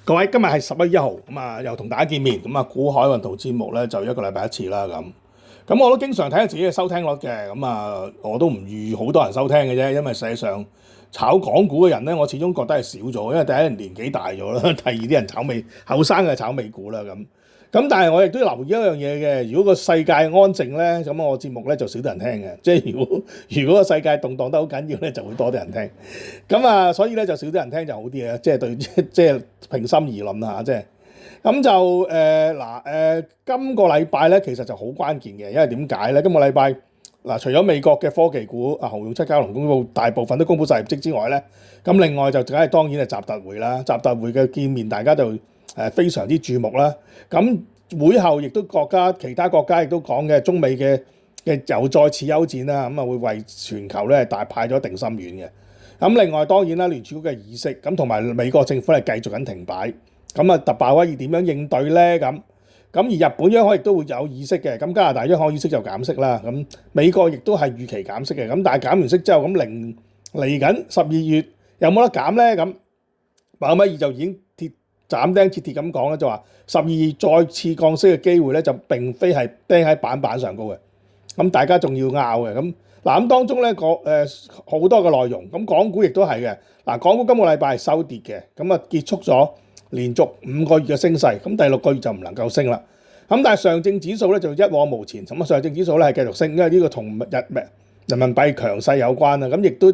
各位，今日係11月1號，又同大家見面，股海運圖節目咧就一個禮拜一次啦咁我都經常睇下自己嘅收聽率嘅，我都唔預好多人收聽嘅啫，因為實際上炒港股嘅人咧，我始終覺得係少咗，因為第一年紀大咗啦，第二啲人炒後生嘅炒美股啦咁但係我亦都留意一樣嘢嘅，如果個世界安靜咧，咁我節目咧就少啲人聽嘅，即係如果個世界動盪得好緊要咧，就會多啲人聽，所以咧就少啲人聽就好啲嘅，即係對即係平心而論啦，即係咁就今個禮拜咧其實就好關鍵嘅，因為點解咧？今個禮拜除咗美國嘅科技股鴻用七交龍公布大部分都公布晒業績之外咧，咁另外就梗係當然係習特會啦，習特會嘅見面大家就非常之注目啦。咁會後亦都其他國家亦都講嘅中美嘅又再次休戰啦，會為全球咧大派咗定心丸嘅。咁另外當然啦，聯儲局嘅議息咁同埋美國政府係繼續緊停擺。特鮑威爾點樣應對咧？咁而日本央行亦都會有議息嘅，咁加拿大央行議息就減息啦。咁美國亦都係預期減息嘅，咁但係減完息之後，咁嚟緊12月有冇得減咧？咁鮑威爾就已經斬釘截鐵咁講咧，就話12月再次降息嘅機會咧，就並非係釘喺板上高嘅。咁大家仲要拗嘅。咁當中咧好多嘅內容，咁港股亦都係嘅。港股今個禮拜係收跌嘅，結束咗連續5個月嘅升勢，咁第6個月就唔能夠升啦。咁但係上證指數咧就一往無前，咁上證指數咧係繼續升，因為呢個同人民幣強勢有關啦。咁亦都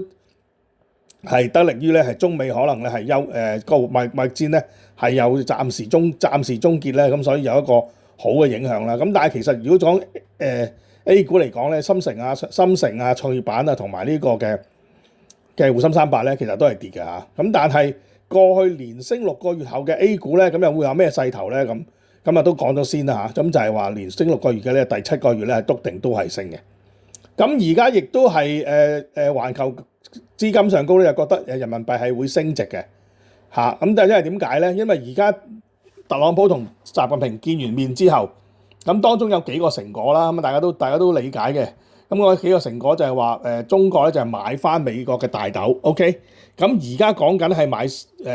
係得力於咧係中美可能咧係個貿易戰咧係有暫時終結咧，咁所以有一個好嘅影響啦。咁但係其實如果講A 股嚟講咧，深成啊、創業板啊同埋呢個嘅滬深300咧，其實都係跌嘅嚇。咁但係過去連升6個月後嘅 A 股咧，咁又會有咩勢頭咧？咁都講咗先啦嚇。咁就係話連升6個月嘅咧，第7個月咧係篤定都係升嘅。咁而家亦都係環球資金上高咧，就覺得人民幣係會升值嘅嚇。咁但係因為點解咧？因為而家特朗普同習近平見完面之後，咁當中有幾個成果啦。咁大家都理解嘅。咁嗰幾個成果就係話中國咧就係買翻美國嘅大豆 ，OK？ 咁而家講緊係買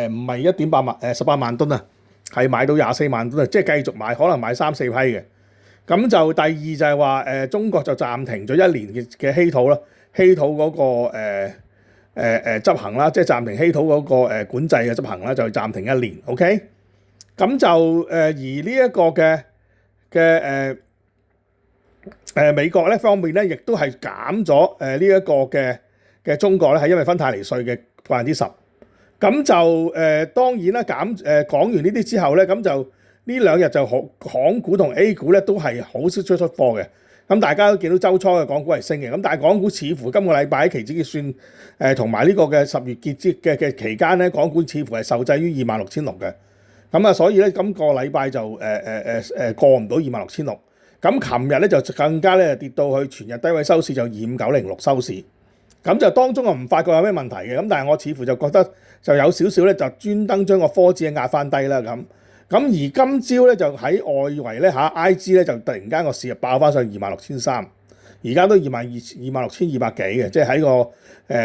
唔係1.8萬18萬噸啊，係買到24萬噸啊，即係繼續買，可能買3-4批嘅。咁就第二就係話中國就暫停咗1年嘅稀土啦，稀土嗰個執行啦，即係暫停稀土嗰個管制嘅執行啦，就暫停1年 ，OK？ 咁就而呢一個嘅美國咧方面咧，亦都係減咗呢一個嘅中國咧，係因為分碳離稅嘅10%。咁就當然啦，講完呢啲之後咧，咁就呢2日就港股同 A 股咧都係好少出貨嘅。咁大家都見到週初嘅港股係升嘅，咁但係港股似乎今個禮拜期指結算同埋呢個嘅10月結嘅期間咧，港股似乎係受制於26,600嘅。咁所以咧今個禮拜就過唔到26,600。咁琴日咧就更加咧跌到去全日低位收市就25,906收市，咁就當中我唔發覺有咩問題嘅，咁但係我似乎就覺得就有少少咧就專登將個科指壓翻低啦咁而今朝咧就喺外圍咧IG 咧就突然間個市就爆翻上26,300，而家都26,200幾嘅，即係喺個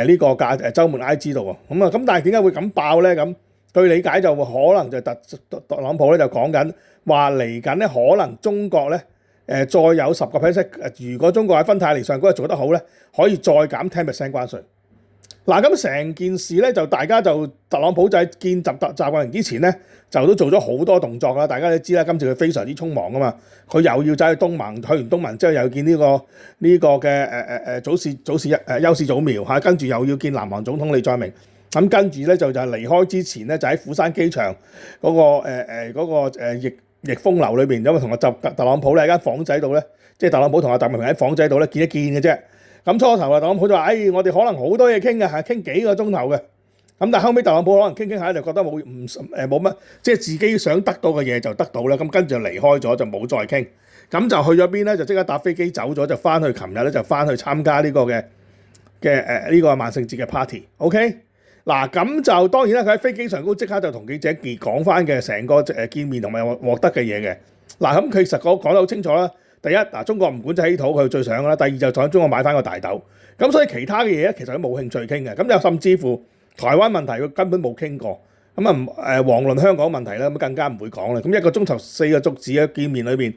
呢個週末 IG 度喎，咁但係點解會咁爆咧？咁據理解就可能就特朗普咧就講緊話嚟緊咧可能中國咧。再有10%，如果中國喺分碳離上嗰日做得好咧，可以再減10% 關稅。咁成件事咧就大家就特朗普就喺見習近平之前咧，就都做咗好多動作啦。大家都知啦，今次佢非常之匆忙啊嘛，佢又要走去東盟，去完東盟之後又要見呢個嘅祖士邱氏祖苗嚇，跟住又要見南韓總統李在明。咁跟住咧就離開之前咧，就喺釜山機場嗰個逆風樓裏邊，因為同特朗普咧喺間房仔度咧，即係特朗普同習近平喺房仔度咧見一見嘅啫。咁初頭特朗普就話：我哋可能好多嘢傾嘅，係傾幾個鐘頭嘅。咁但係後尾特朗普可能傾下就覺得冇乜，即係自己想得到嘅嘢就得到啦。咁跟住就離開咗，就冇再傾。咁就去咗邊咧？就即刻搭飛機走咗，就翻去琴日咧就翻去參加呢個嘅呢個萬聖節嘅 party。OK。咁就當然啦，佢喺飛機上高即刻就同記者講翻嘅成個見面同埋獲得嘅嘢嘅。咁其實講得好清楚啦。第一中國唔管制稀土，佢最想啦。第二就喺中國買翻個大豆。咁所以其他嘅嘢咧，其實都冇興趣傾嘅。咁又甚至乎台灣問題佢根本冇傾過。遑論香港問題啦，咁更加唔會講啦。咁1個鐘頭4個逐字嘅見面裏邊，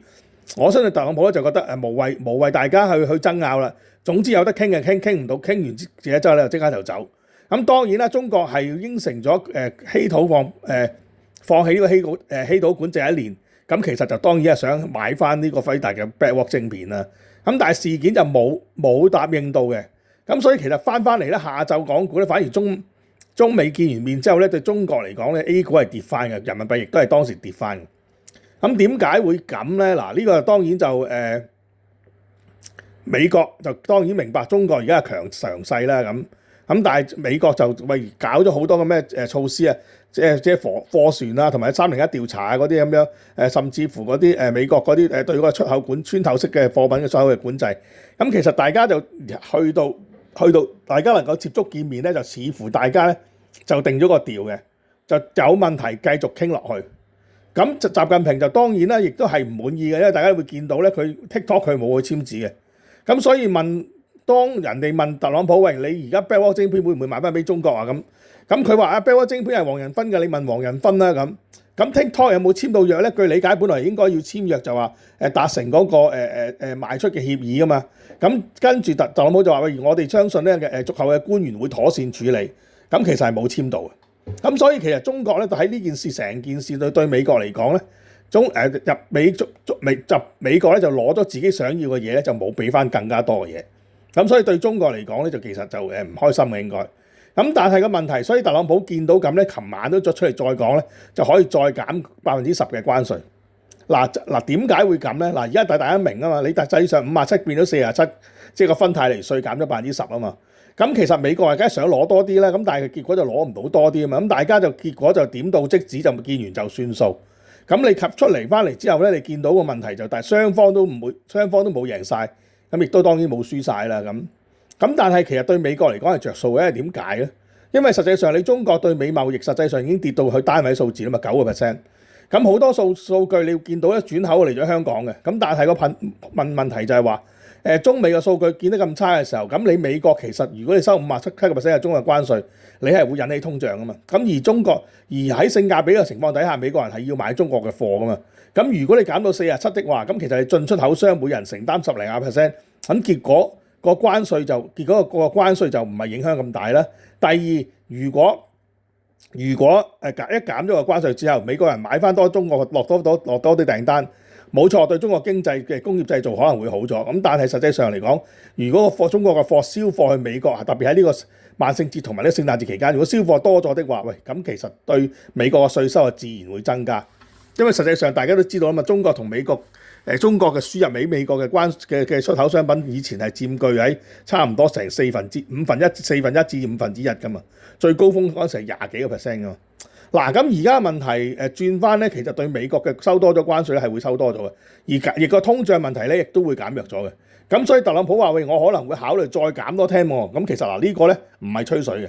我相信特朗普咧就覺得無謂大家去爭拗啦。總之有得傾就傾，傾唔到傾完自己之後咧就即刻就走。咁當然啦，中國係應承咗放棄呢個稀土管制1年。咁其實就當然係想買翻呢個輝達嘅 Blackwell 晶片啦。咁但係事件就冇答應到嘅。咁所以其實翻嚟咧，下晝港股咧反而中美見完面之後咧，對中國嚟講咧 A 股係跌翻嘅，人民幣亦都係當時跌翻嘅。咁點解會咁咧？嗱，呢個當然就美國就當然明白中國而家係強勢啦。咁但係美國就搞咗好多嘅咩措施啊，即係貨船啊，同埋301調查啊嗰啲咁樣甚至乎嗰啲美國嗰啲對嗰個出口管穿透式嘅貨品嘅出口嘅管制。咁其實大家就去到大家能夠接觸見面咧，就似乎大家咧就定咗個調嘅，就有問題繼續傾落去。咁習近平就當然啦，亦都係唔滿意嘅，因為大家會見到咧，佢 TikTok 佢冇去簽字嘅。咁所以當人哋問特朗普，喂，你而家 Blackwell 晶片會唔會賣翻俾中國啊？咁佢話Blackwell 晶片係黃仁勳嘅，你問黃仁勳啦。咁 TikTok 有冇簽到約咧？據理解本來應該要簽約，就話達成嗰個賣出嘅協議噶嘛。咁跟住特朗普就話，喂，我哋相信咧續後嘅官員會妥善處理。咁其實係冇簽到嘅。咁所以其實中國咧喺呢件事成件事對美國嚟講咧，美國咧就攞咗自己想要嘅嘢咧，就冇俾翻更加多嘅嘢。咁所以對中國嚟講咧，就其實就唔開心嘅應該。咁但係個問題，所以特朗普見到咁咧，琴晚都出嚟再講咧，就可以再減10%嘅關稅。嗱點解會咁咧？嗱而家大家明啊嘛，你實際上57變咗47，即係個芬太尼稅減咗10%啊嘛。咁其實美國係梗係想攞多啲啦，咁但係結果就攞唔到多啲啊嘛。咁大家就結果就點到即止，就見完就算數。咁你及出嚟翻嚟之後咧，你見到個問題就但係雙方都冇贏晒，咁亦都當然冇輸晒啦。咁但係其實對美國嚟講係着數嘅，點解咧？因為實際上你中國對美貿易實際上已經跌到去單位數字啦嘛，9%。咁好多數據你要見到一轉口嚟咗香港嘅，咁但係個問題就係話，中美嘅數據見得咁差嘅時候，咁你美國其實如果你收57%嘅中國關稅，你係會引起通脹噶嘛。咁而喺性價比嘅情況底下，美國人係要買中國嘅貨噶嘛。咁如果你減到47%的話，咁其實你進出口商每人承擔10零%，咁結果個關稅就唔係影響咁大啦。第二，如果一減咗個關稅之後，美國人買翻多中國落多啲訂單，冇錯，對中國經濟嘅工業製造可能會好咗。咁但係實際上嚟講，如果中國嘅貨銷貨去美國，特別喺呢個萬聖節同埋呢聖誕節期間，如果銷貨多咗的話，喂，咁其實對美國嘅稅收自然會增加，因為實際上大家都知道啊嘛，中國同美國中國嘅輸入俾美國嘅出口商品以前係佔據喺差唔多成4分之1至5分之1噶嘛，最高峰嗰陣成20幾個%噶嘛。嗱，咁而家問題轉翻咧，其實對美國嘅收多咗關稅咧係會收多咗嘅，而個通脹問題咧亦都會減弱咗嘅。咁所以特朗普話，喂，我可能會考慮再減多聽喎。咁其實呢個咧唔係吹水嘅。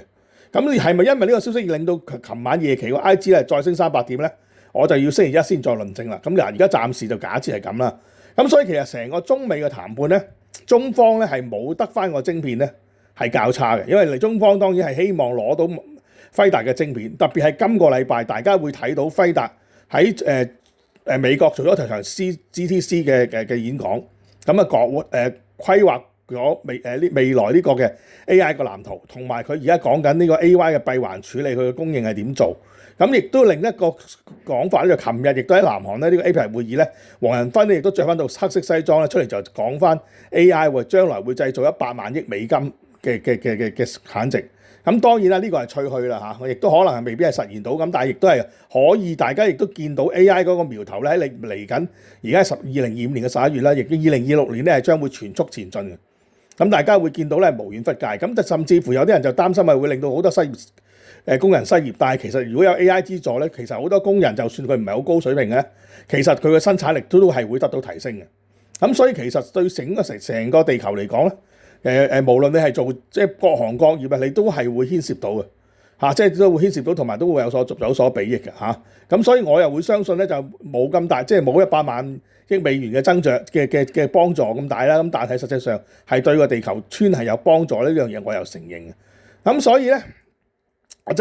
咁你係咪因為呢個消息而令到琴晚夜期個 IG 咧再升300點咧？我就要星期一先再論證啦。咁而家暫時就假設係咁啦。咁所以其實成個中美嘅談判咧，中方咧係冇得翻個晶片咧係較差嘅，因為中方當然係希望攞到輝達嘅晶片，特別係今個禮拜大家會睇到輝達喺美國做咗一場 GTC 嘅演講，咁規劃咗未來呢個嘅 AI 個藍圖，同埋佢而家講緊呢個 AI 嘅閉環處理佢嘅供應係點做。咁亦都另一個講法咧，就琴日亦都喺南韓咧呢個 APEC 會議咧，黃仁勳咧亦都着翻到黑色西裝咧出嚟就講翻 AI 會將來會製造100萬億美金嘅產值。咁當然啦，呢個係吹噓啦嚇，亦都可能係未必係實現到咁，但係亦都係可以，大家亦都見到 AI 嗰個苗頭咧喺嚟緊，而家係2025年嘅11月啦，亦都2026年咧係將會全速前進嘅。咁大家會見到咧無遠弗屆，咁甚至乎有啲人就擔心係會令到好多工人失業，但係其實如果有 AI 資助咧，其實好多工人就算佢唔係好高水平咧，其實佢嘅生產力都係會得到提升嘅。咁所以其實對成個地球嚟講咧，無論你係做即係各行各業啊，你都係會牽涉到嘅嚇，即係都會牽涉到，同埋都會有所裨益嘅嚇。咁所以我又會相信咧，就冇咁大，即係冇100萬億美元嘅增長嘅幫助咁大啦。咁但係實際上係對個地球村係有幫助呢樣嘢，我又承認嘅。咁所以咧，我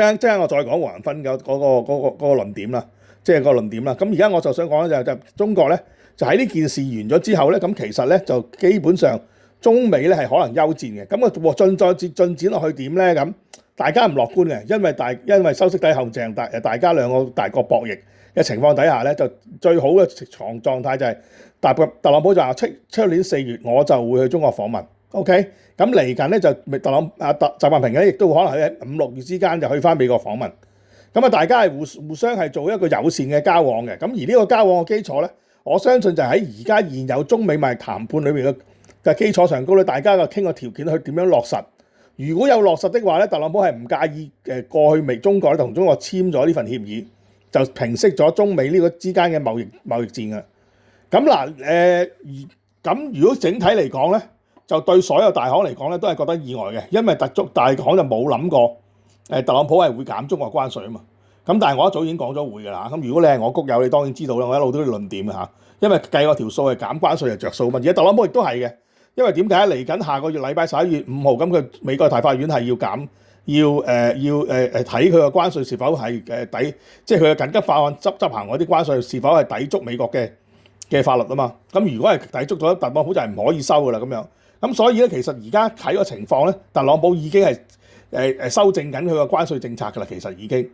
再講黃仁勳嗰個論點啦，即係個論點啦。咁而家我就想講咧就中國咧就喺呢件事完咗之後咧，咁其實咧就基本上中美咧係可能休戰嘅。咁啊進展落去點咧？咁大家唔樂觀嘅，因為修昔底後鄭，大家兩個大國博弈嘅情況底下咧，就最好嘅狀態就係特朗普就話出年4月我就會去中國訪問。OK， 咁嚟緊咧就習近平咧亦都可能喺5、6月之間就去翻美國訪問。咁啊，大家係互相係做一個友善嘅交往嘅。咁而呢個交往嘅基礎咧，我相信就喺而家現有中美貿易談判裏邊嘅基礎上高咧，大家嘅傾個條件去點樣落實。如果有落實的話咧，特朗普係唔介意過去中國咧同中國簽咗呢份協議，就平息咗中美呢個之間嘅貿易戰嘅。咁嗱咁如果整體嚟講咧，就對所有大行嚟講咧都係覺得意外嘅，因為大行就冇諗過特朗普係會減中國關稅啊嘛。咁但係我一早已經講咗會㗎啦。咁如果你係我谷友，你當然知道啦。我一路都要論點嚇，因為計我條數係減關稅係着數嘛。而家特朗普亦都係嘅，因為點解嚟緊下個月禮拜11月5號咁，佢美國大法院係要睇佢個關稅是否係即係佢嘅緊急法案執行嗰啲關稅是否係抵觸美國嘅法律啊嘛。咁如果係抵觸咗，特朗普就係唔可以收㗎啦咁樣。咁所以咧，其實而家睇個情況咧，特朗普已經係修正緊佢個關稅政策㗎啦。其實已經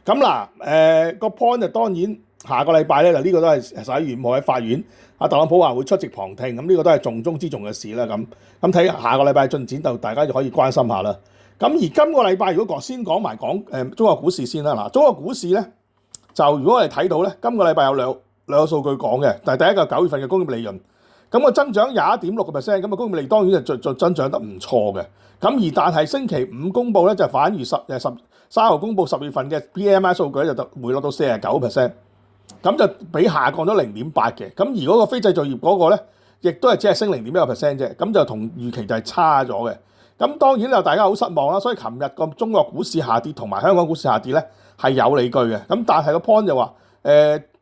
咁嗱，個 point 就當然下個禮拜咧，就呢個都係11月5號喺法院，特朗普話會出席旁聽，咁呢個都係重中之重嘅事啦。咁睇下個禮拜進展，就大家就可以關心下啦。咁而今個禮拜如果先講埋中國股市先啦。嗱，中國股市咧就如果我哋睇到咧，今個禮拜有兩個數據講嘅，但係第一個9月份嘅工業利潤。咁個增長21.6%，咁啊工業利當然就增長得唔錯嘅。咁但係星期五公佈咧就反而13號公佈10月份嘅 PMI 數據咧就回落到49%，咁就比下降咗0.8嘅。咁而嗰個非製造業嗰個咧，亦都係只係升0.1% 啫。咁就同預期就係差咗嘅。咁當然就大家好失望啦。所以琴日個中國股市下跌同埋香港股市下跌咧係有理據嘅。咁但係個 point 就話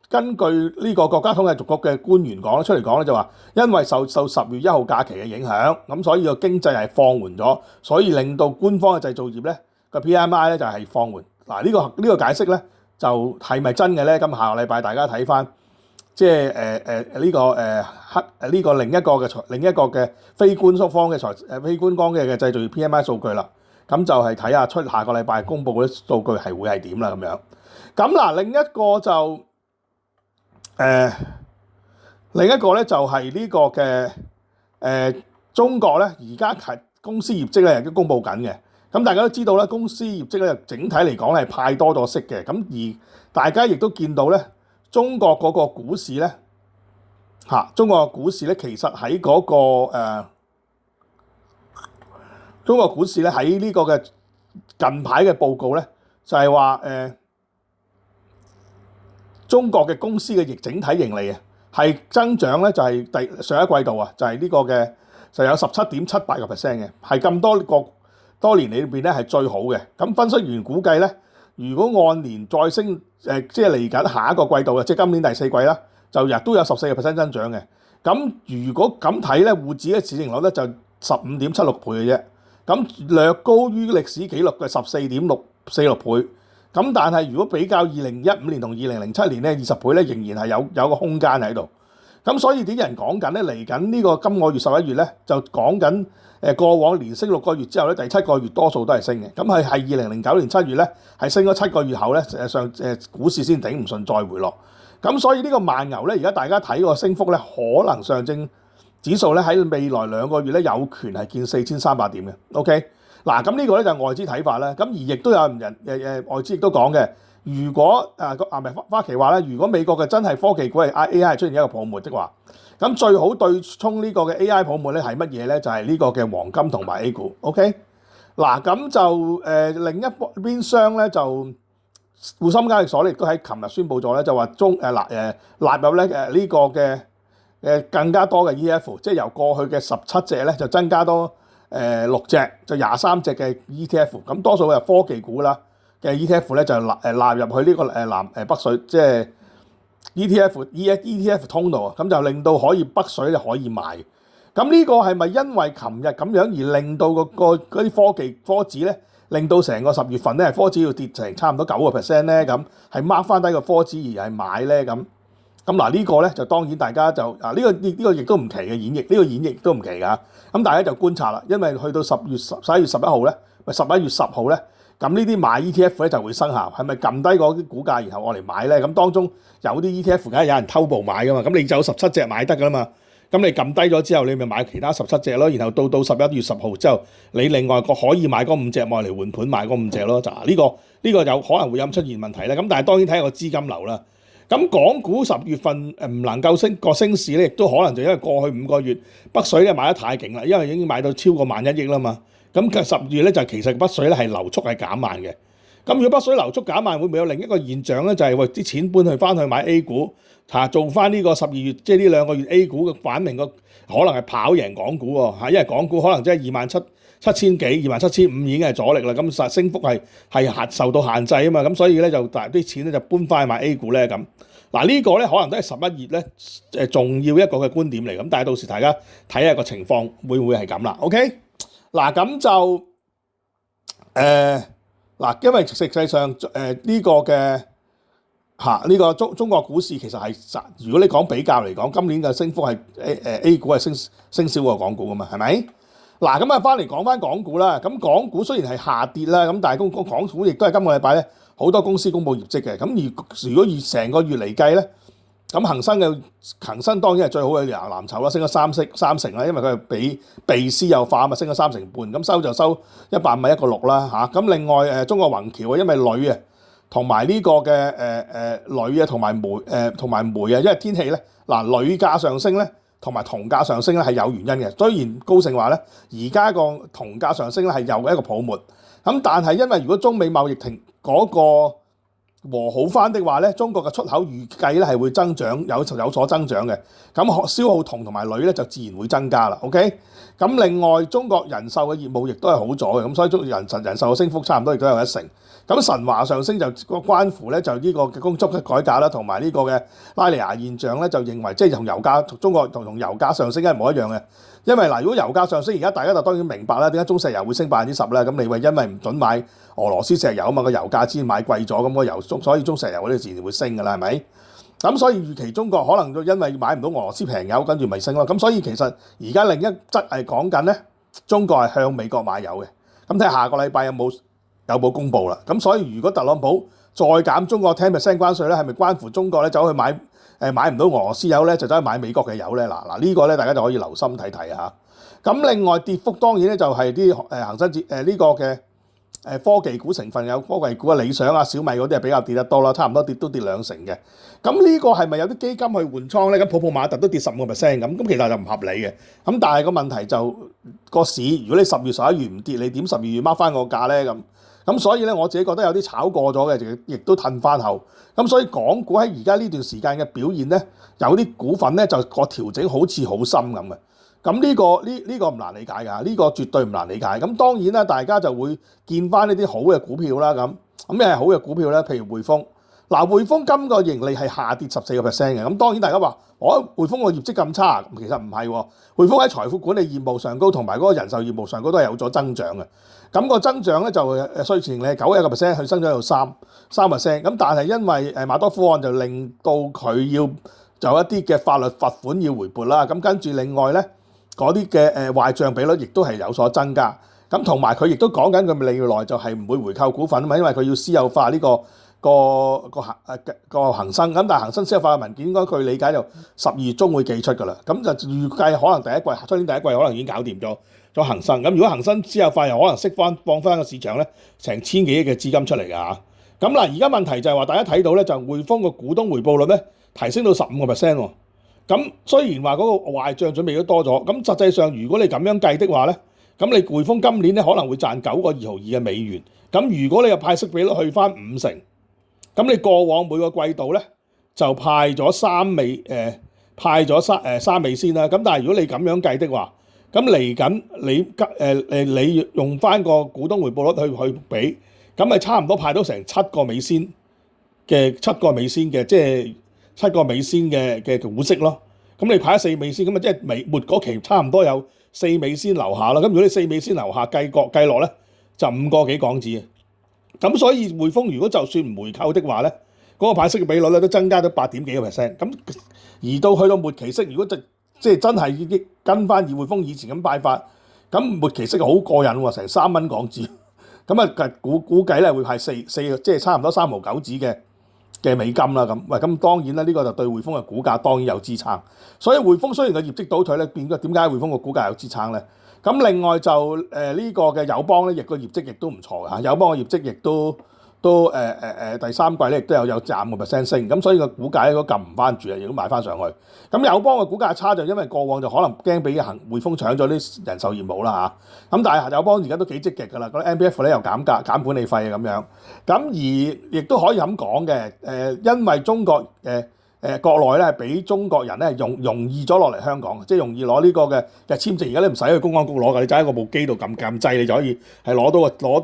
根據呢個國家統計局嘅官員講出嚟講咧，就話因為受10月1號假期嘅影響，咁所以個經濟係放緩咗，所以令到官方嘅製造業咧個 PMI 咧就係放緩。嗱，呢個解釋咧就係咪真嘅咧？咁下個禮拜大家睇翻，即係呢個另一個嘅非官方嘅非官方嘅製造業 PMI 數據啦。咁就係睇下下個禮拜公佈嗰啲數據係會係點啦咁樣。咁嗱，另一個就就係呢個嘅中國咧，而家公司業績咧亦都公佈緊嘅。咁大家都知道咧，公司業績咧整體嚟講係派多咗息嘅。咁而大家亦都見到咧，中國嗰個股市咧中國股市咧其實喺嗰個中國股市咧喺呢個嘅近排嘅報告咧就係話中國嘅公司嘅整體盈利啊，係增長咧就係上一季度啊，就係呢個嘅就有17.78%嘅，係咁多年裏邊咧係最好嘅。咁分析員估計咧，如果按年再升，即係嚟緊下一個季度啊，即係今年第4季啦，就亦都有14% 增長嘅。咁如果咁睇咧，滬指嘅市盈率咧就15.76倍嘅啫，咁略高於歷史紀錄嘅14.46倍。咁但係如果比較2015年同2007年咧20倍咧，仍然係有個空間喺度。咁所以啲人講緊咧，嚟緊呢個今個月11月咧，就講緊過往連升6個月之後咧，第7個月多數都係升嘅。咁係2009年7月咧，係升咗7個月後咧，股市先頂唔順再回落。咁所以呢個慢牛咧，而家大家睇個升幅咧，可能上證指數咧喺未來2個月咧有權係見4300點嘅。OK。嗱，咁呢個咧就係外資睇法啦。咁而亦都有人外資亦都講嘅，如果花旗話咧，如果美國嘅真係科技股係 AI 出現一個泡沫的話，咁最好對沖呢個嘅 AI 泡沫咧係乜嘢咧？就係呢個嘅黃金同埋 A 股。OK， 嗱咁就另一邊廂咧就滬深交易所亦都喺琴日宣布咗咧，就話納入咧呢個嘅更加多嘅 ETF， 即係由過去嘅17隻咧就增加多6隻，就23隻嘅 ETF， 咁多數係科技股啦嘅 ETF 咧就納入去呢個北水，即係 ETF 通道啊，咁就令到可以北水就可以買。咁呢個係咪因為琴日咁樣而令到嗰啲科指咧令到成個10月份咧科指要跌成差唔多9%咧，咁係 mark 翻低個科指而係買咧咁。咁嗱呢個咧就當然大家就呢個亦都唔奇嘅演繹，呢個演繹都唔奇㗎。咁大家就觀察啦，因為去到11月11號咧，咪11月10號咧，咁呢啲買 ETF 咧就會生效，係咪撳低嗰啲股價然後我嚟買咧？咁當中有啲 ETF 梗係有人偷步買㗎嘛，咁你就有17隻買得㗎啦嘛。咁你撳低咗之後，你咪買其他17隻咯，然後到11月10號之後，你另外個可以買嗰5隻買嚟換盤買嗰5隻咯，就呢個有可能會有出現問題咧。咁但係當然睇下個資金流啦。咁港股10月份唔能夠升個升市咧，亦都可能就因為過去5個月北水咧買得太勁啦，因為已經買到超過11000億啦嘛。咁10月咧就其實北水咧係流速係減慢嘅。咁如果北水流速減慢，會唔會有另一個現象咧？就係啲錢搬翻去買 A 股做翻呢個12月，即係呢2個月 A 股嘅反明個可能係跑贏港股喎，因為港股可能即係27000幾、27500已經係阻力啦，咁升幅係受到限制啊嘛，咁所以咧就啲錢咧就搬翻去買 A 股咧咁。嗱呢個咧可能都係11月咧重要一個嘅觀點嚟，咁但係到時大家睇下個情況會唔會係咁啦 ？OK， 嗱咁就嗱，因為實際上呢個嘅呢個中國股市其實係如果你講比較嚟講，今年嘅升幅係A 股係升少過港股噶嘛，係咪？嗱咁啊，翻嚟講翻港股啦。咁港股雖然係下跌啦，咁但係港股亦都係今個禮拜咧好多公司公佈業績嘅。咁如果以成個月嚟計咧，咁恒生當然係最好嘅藍籌啦，升咗三成啦，因為佢係被私有化啊嘛，升咗3成半。咁收150.1個6啦嚇。咁另外中國宏橋啊，因為鋁啊同埋呢個嘅鋁啊同埋煤啊，因為天氣咧嗱鋁價上升咧。同埋銅價上升咧係有原因嘅，雖然高盛話咧而家個銅價上升咧係有一個泡沫，咁但係因為如果中美貿易停嗰個和好翻的話咧，中國嘅出口預計咧係會增長有所增長嘅，咁消耗銅同埋鋁咧就自然會增加啦。OK， 咁另外中國人壽嘅業務亦都係好咗嘅，咁所以人壽嘅升幅差唔多亦都有1成。咁神華上升就關乎咧就呢個嘅工資嘅改革啦，同埋呢個嘅拉尼亞現象咧，就認為即係同油價中國同油價上升係一模一樣嘅。因為嗱，如果油價上升，而家大家就當然明白啦，點解中石油會升10%啦？咁你話因為唔準買俄羅斯石油啊嘛，個油價先買貴咗，咁個油所以中石油嗰啲自然會升㗎啦，係咪？咁所以預期中國可能因為買唔到俄羅斯平油，跟住咪升咯。咁所以其實而家另一則係講緊咧，中國係向美國買油嘅。咁睇下下個禮拜有冇公佈啦。咁所以如果特朗普再減中國10% 關稅咧，係咪關乎中國咧走去買唔到俄羅斯油咧，就走去買美國嘅油咧？嗱呢個咧大家就可以留心睇睇嚇。咁另外跌幅當然咧就係啲恆生指呢個嘅科技股成分，有科技股啊，理想啊、小米嗰啲係比較跌得多啦，差唔多都跌2成嘅。咁呢個係咪有啲基金去換倉咧？咁普馬特都跌15%咁其實就唔合理嘅。咁但係個問題就個市，如果你10月11月唔跌，你點12月掹翻個價咧？咁所以咧我自己覺得有啲炒過咗嘅，亦都褪翻後。咁所以港股喺而家呢段時間嘅表現咧，有啲股份咧就個調整好似好深咁嘅。咁呢個唔難理解㗎，呢個絕對唔難理解。咁當然啦，大家就會見翻呢啲好嘅股票啦。咁咩係好嘅股票咧？譬如匯豐，嗱匯豐今個盈利係下跌14%嘅。咁當然大家話匯豐個業績咁差，其實唔係喎。匯豐喺財富管理業務上高同埋嗰個人壽業務上高都係有咗增長嘅。咁個增長咧就稅前盈利91%，佢升咗到3%。咁但係因為馬多夫案就令到佢要有一啲嘅法律罰款要回撥啦。咁跟住另外咧嗰啲嘅壞賬比率亦都係有所增加。咁同埋佢亦都講緊佢未來就係唔會回購股份啊嘛，因為佢要私有化呢個恒生。咁但係恒生私有化嘅文件應該據理解就12月中會寄出㗎啦。咁就預計可能出年第一季可能已經搞掂咗恒生。咁如果恒生私有化又可能放翻個市場咧，成1000幾億嘅資金出嚟㗎嚇。咁嗱，而家問題就係話大家睇到咧，就匯豐個股東回報率咧提升到15%喎。咁雖然話嗰個壞賬準備都多咗，咁實際上如果你咁樣計的話咧，咁你匯豐今年咧可能會賺9個2毫2嘅美元。咁如果你又派息比率去翻5成，咁你過往每個季度咧就派咗3美仙啦。咁但係如果你咁樣計的話，咁嚟緊你用翻個股東回報率去比，咁咪差唔多派到成7個美仙嘅即係7個美仙嘅股息咯。咁你派咗4美仙，咁啊即係末嗰期差唔多有4美仙樓下啦。咁如果你4美仙樓下計落咧，就5個幾港紙。咁所以匯豐如果就算唔回購的話咧，嗰個派息嘅比率咧都增加咗8.幾個 percent。咁而去到末期息，如果即係真係跟翻匯豐以前咁派法，咁末期息好過癮喎，成3蚊港紙。咁啊估計咧會派4即係差唔多3毫9紙嘅美金啦。咁當然啦，呢個就對匯豐嘅股價當然有支撐。所以匯豐雖然個業績倒退咧，點解匯豐個股價有支撐咧？咁另外就呢個嘅友邦咧，亦個業績亦都唔錯嘅嚇。友邦嘅業績亦都第三季咧亦都有5% 升，咁所以個股價咧都撳唔翻住啊，亦都買翻上去。咁友邦嘅股價差就因為過往就可能驚俾匯豐搶咗啲人壽業務啦嚇。咁但係友邦而家都幾積極㗎啦，嗰啲 MPF 咧又減價減管理費啊咁樣。咁而亦都可以咁講嘅，因為中國國內咧係俾中國人咧容易咗落嚟香港，即係容易攞呢個嘅簽證。而家你唔使去公安局攞㗎，你就喺個部機度撳掣，你就可以係攞到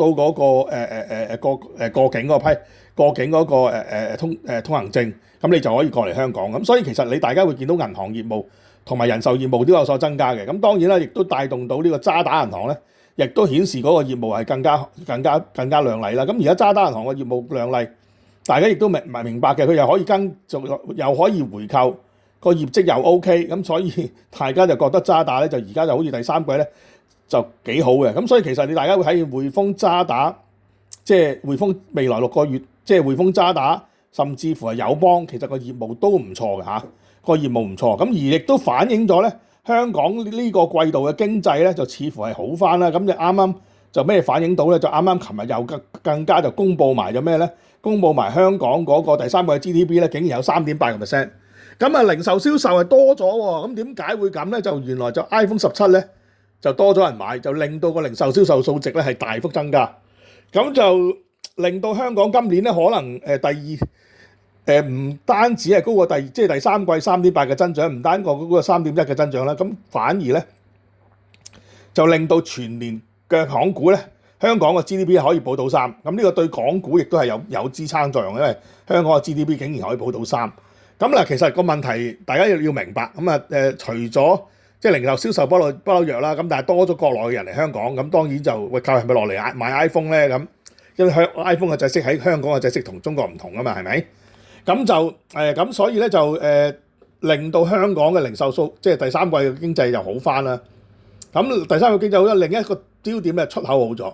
嗰個過境嗰批過境嗰個通行證，咁你就可以過嚟香港。咁所以其實你大家會見到銀行業務同埋人壽業務都有所增加嘅。咁當然啦，亦都帶動到呢個渣打銀行咧，亦都顯示嗰個業務係更加亮麗啦。咁而家渣打銀行嘅業務亮麗，大家亦都明白嘅，佢又可以又可以回購，個業績又 OK， 咁所以大家就覺得渣打咧就而家就好似第三季咧就幾好嘅。咁所以其實你大家會睇見匯豐渣打，即係匯豐未來6個月，即係匯豐渣打，甚至乎係友邦，其實個業務都唔錯嘅嚇，個業務唔錯。咁而亦都反映咗咧，香港呢個季度嘅經濟咧就似乎係好翻啦。咁就啱啱就咩反映到咧？就啱啱琴日又更加就公佈埋咗咩咧？公佈埋香港嗰個第三季嘅 GDP 咧，竟然有3.8%。咁啊，零售銷售係多咗喎。咁點解會咁咧？就原來就 iPhone 17咧就多咗人買，就令到個零售銷售數值咧係大幅增加。咁就令到香港今年咧可能唔單止係高過即係第三季3.8嘅增長，唔單過嗰個3.1嘅增長啦。咁反而咧就令到全年嘅港股咧，香港嘅 GDP 可以保到3，咁呢個對港股亦都係有支撐作用，因為香港嘅 GDP 竟然可以保到3。咁嗱，其實個問題大家要明白，咁啊除咗即係零售銷售不嬲弱啦，咁但係多咗國內嘅人嚟香港，咁當然就會靠係咪落嚟買 iPhone 咧？咁因為iPhone 嘅制式喺香港嘅制式同中國唔同啊嘛，係咪？咁就咁所以咧就令到香港嘅零售數即係第三季嘅經濟又好翻啦。咁第三季經濟好咗，另一個焦點咧出口好咗。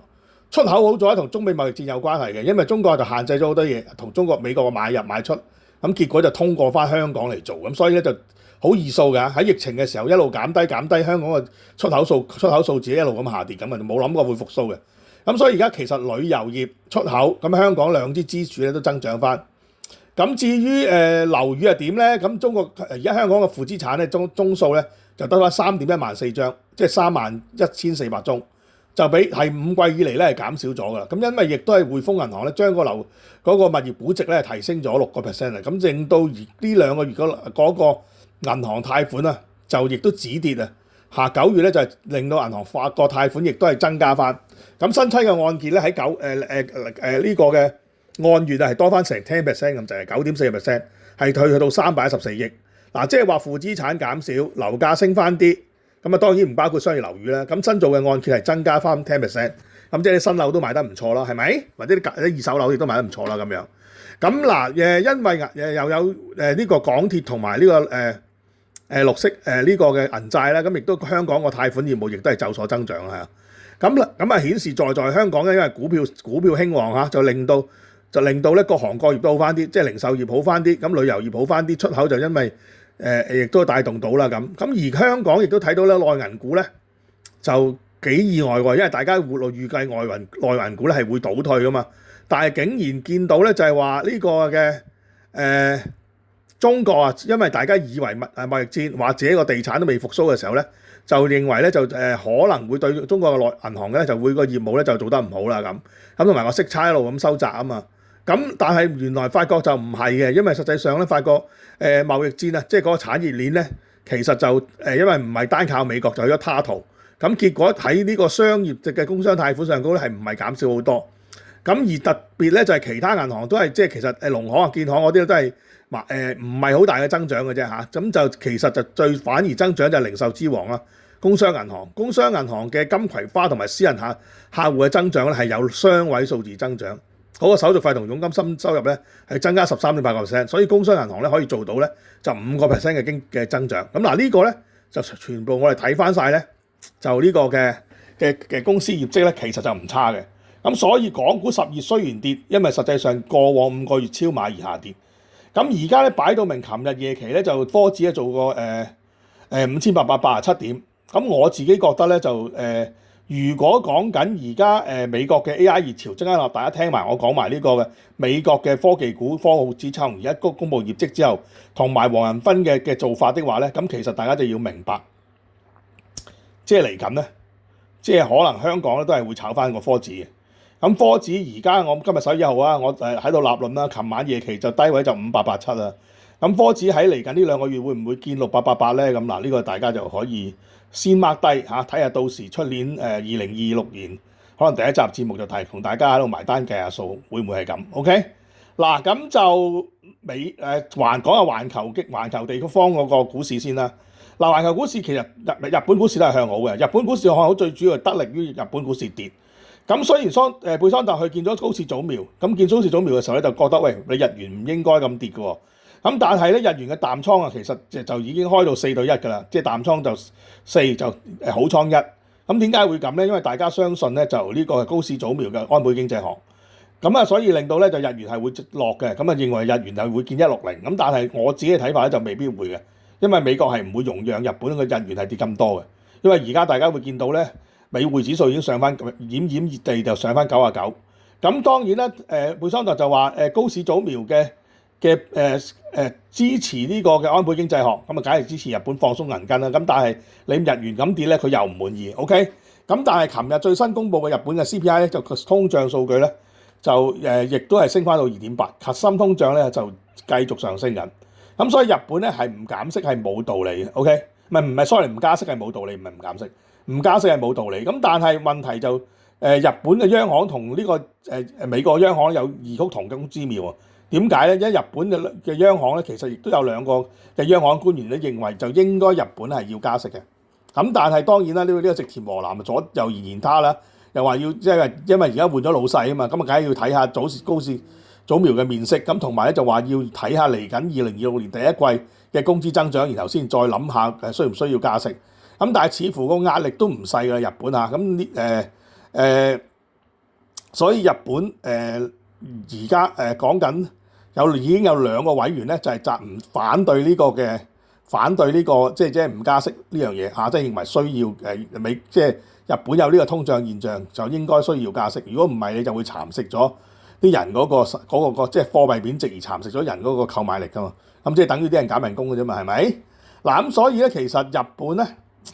出口好咗同中美貿易戰有關係嘅，因為中國就限制咗好多嘢，同中國美國嘅買入買出，咁結果就通過翻香港嚟做，咁所以咧就好易數㗎。喺疫情嘅時候一路減低香港嘅出口數字一路咁下跌，咁啊冇諗過會復甦嘅。咁所以而家其實旅遊業出口咁香港兩支支柱咧都增長翻。咁至於樓宇係點咧？咁中國而家香港嘅負資產咧宗數咧就得翻3.114張，即係31,400宗。就比係5季以嚟咧係減少咗㗎啦。咁因為亦都係匯豐銀行咧將嗰個物業估值咧提升咗6%啊，咁令到呢2個月嗰個銀行貸款啊就亦都止跌啊。9月咧就係令到銀行發個貸款亦都係增加翻。咁新批嘅按揭咧喺呢個嘅按月啊係多翻成10%咁，就係9.4%，係去到314億。嗱，即係話負資產減少，樓價升翻啲。咁啊當然唔包括商業樓宇啦，咁新造嘅按揭係增加翻10%，咁即係啲新樓都賣得唔錯啦，係咪？或者啲二手樓亦都賣得唔錯啦咁樣。咁嗱因為又有呢個港鐵同埋呢個綠色呢個嘅銀債啦，咁亦都香港個貸款業務亦都係有所增長啊。咁啊顯示在香港咧，因為股票興旺嚇，就令到咧各行各業都好翻啲，即係零售業好翻啲，咁旅遊業好翻啲，出口就因為亦都帶動到啦咁而香港亦都睇到咧內銀股咧就幾意外喎，因為大家預計內銀股咧係會倒退噶嘛，但係竟然見到咧就係話呢個嘅中國啊，因為大家以為貿易戰或者個地產都未復甦嘅時候咧，就認為咧就可能會對中國嘅內銀行咧就會個業務咧就做得唔好啦咁同埋個息差一路咁收窄啊嘛。咁但係原來發覺就唔係嘅，因為實際上咧發覺貿易戰啊，即係嗰個產業鏈咧，其實就因為唔係單靠美國，就去咗他途。咁結果喺呢個商業值嘅工商貸款上高咧，係唔係減少好多？咁而特別咧就係其他銀行都係即係其實農行啊、建行嗰啲都係唔係好大嘅增長嘅啫嚇。咁就其實就反而增長就係零售之王啦。工商銀行，工商銀行嘅金葵花同埋私人客戶嘅增長咧係有雙位數字增長，嗰個手續費同佣金收入咧係增加13.8%，所以工商銀行咧可以做到咧就5% 嘅增長。咁嗱呢個咧就全部我哋睇翻晒咧，就呢個嘅公司業績咧其實就唔差嘅。咁所以港股10月雖然跌，因為實際上過往5個月超買而下跌。咁而家咧擺到明，琴日夜期咧就科指咧做過5887點。咁我自己覺得咧就如果講緊而家美國嘅 AI 熱潮，陣間大家聽埋我講埋呢個嘅美國嘅科技股、科技指數而家公布業績之後，同埋黃仁勳嘅做法的話咧，咁其實大家就要明白，即係嚟緊咧，即係可能香港咧都係會炒翻個科指嘅。咁科指而家我今日11號啊，我喺度立論啦。琴晚夜期就低位就5887啦。咁科指喺嚟緊呢2個月會唔會見6888咧？咁嗱，呢個大家就可以先 mark 低嚇，睇下到時出年2026年可能第一集節目就同大家喺度埋單計下數，會唔會係咁 ？OK 嗱，咁就講下環球地方嗰個股市先啦。嗱，環球股市其實日本股市都係向好嘅。日本股市向好最主要係得力於日本股市跌。咁雖然貝桑特去見咗高市早苗，咁見高市早苗嘅時候咧，就覺得喂，你日元唔應該咁跌嘅喎。咁但係咧，日元嘅淡倉啊，其實就已經開到4-1㗎啦，即係淡倉就4就好倉1。咁點解會咁咧？因為大家相信咧，就呢個係高市早苗嘅安倍經濟學。咁啊，所以令到咧就日元係會落嘅。咁啊，認為日元係會見160。咁但係我自己嘅睇法咧就未必會嘅，因為美國係唔會容讓日本嘅日元係跌咁多嘅。因為而家大家會見到咧。美匯指數已經上翻奄奄熱地，就上翻99。咁當然啦，貝桑特就話高市早苗嘅支持呢個嘅安倍經濟學，咁啊梗係支持日本放鬆銀根啦。咁但係你日元咁跌咧，佢又唔滿意。OK，咁但係琴日最新公布嘅日本嘅 CPI 咧，就通脹數據咧就亦都係升翻到2.8，核心通脹咧就繼續上升緊。咁所以日本咧係唔減息係冇道理嘅。OK，唔係 sorry 唔加息係冇道理，唔係唔減息。唔加息係冇道理，咁但係問題就日本嘅央行同呢個美國央行有異曲同工之妙啊？點解咧？因為日本嘅央行咧，其實亦都有2個嘅央行官員咧認為就應該日本係要加息嘅。咁但係當然啦，呢個植田和男左右而言他啦，又話要即係因為而家換咗老細啊嘛，咁啊梗係要睇下高市早苗嘅面色，咁同埋咧就話要睇下嚟緊2026年第一季嘅工資增長，然後先再諗下需唔需要加息。咁但係似乎個壓力都唔細㗎，日本啊，咁所以日本而家講緊已經有2個委員咧，就係反對呢個即係唔加息呢樣嘢嚇，即係認為需要即係日本有呢個通脹現象，就應該需要加息。如果唔係，你就會蠶食咗啲人嗰個即係貨幣貶值而蠶食咗人嗰個購買力㗎嘛。咁即係等於啲人減人工嘅啫嘛，係咪？嗱咁所以咧，其實日本咧。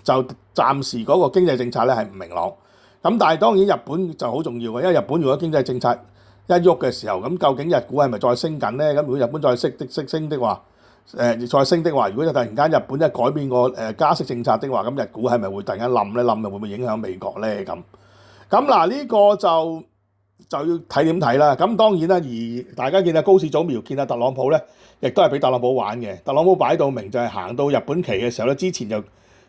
就暫時嗰個經濟政策咧係唔明朗，咁但係當然日本就好重要嘅，因為日本如果經濟政策一喐嘅時候，咁究竟日股係咪再升緊咧？咁如果日本再升的話，再升的話，如果突然間日本改變個加息政策的話，咁日股係咪會突然間冧咧？冧又會唔會影響美國咧？咁嗱呢個就要睇點睇啦。咁當然啦，而大家見到高市早苗見特朗普咧，亦都係俾特朗普玩嘅。特朗普擺到明就係行到日本期嘅時候咧，之前就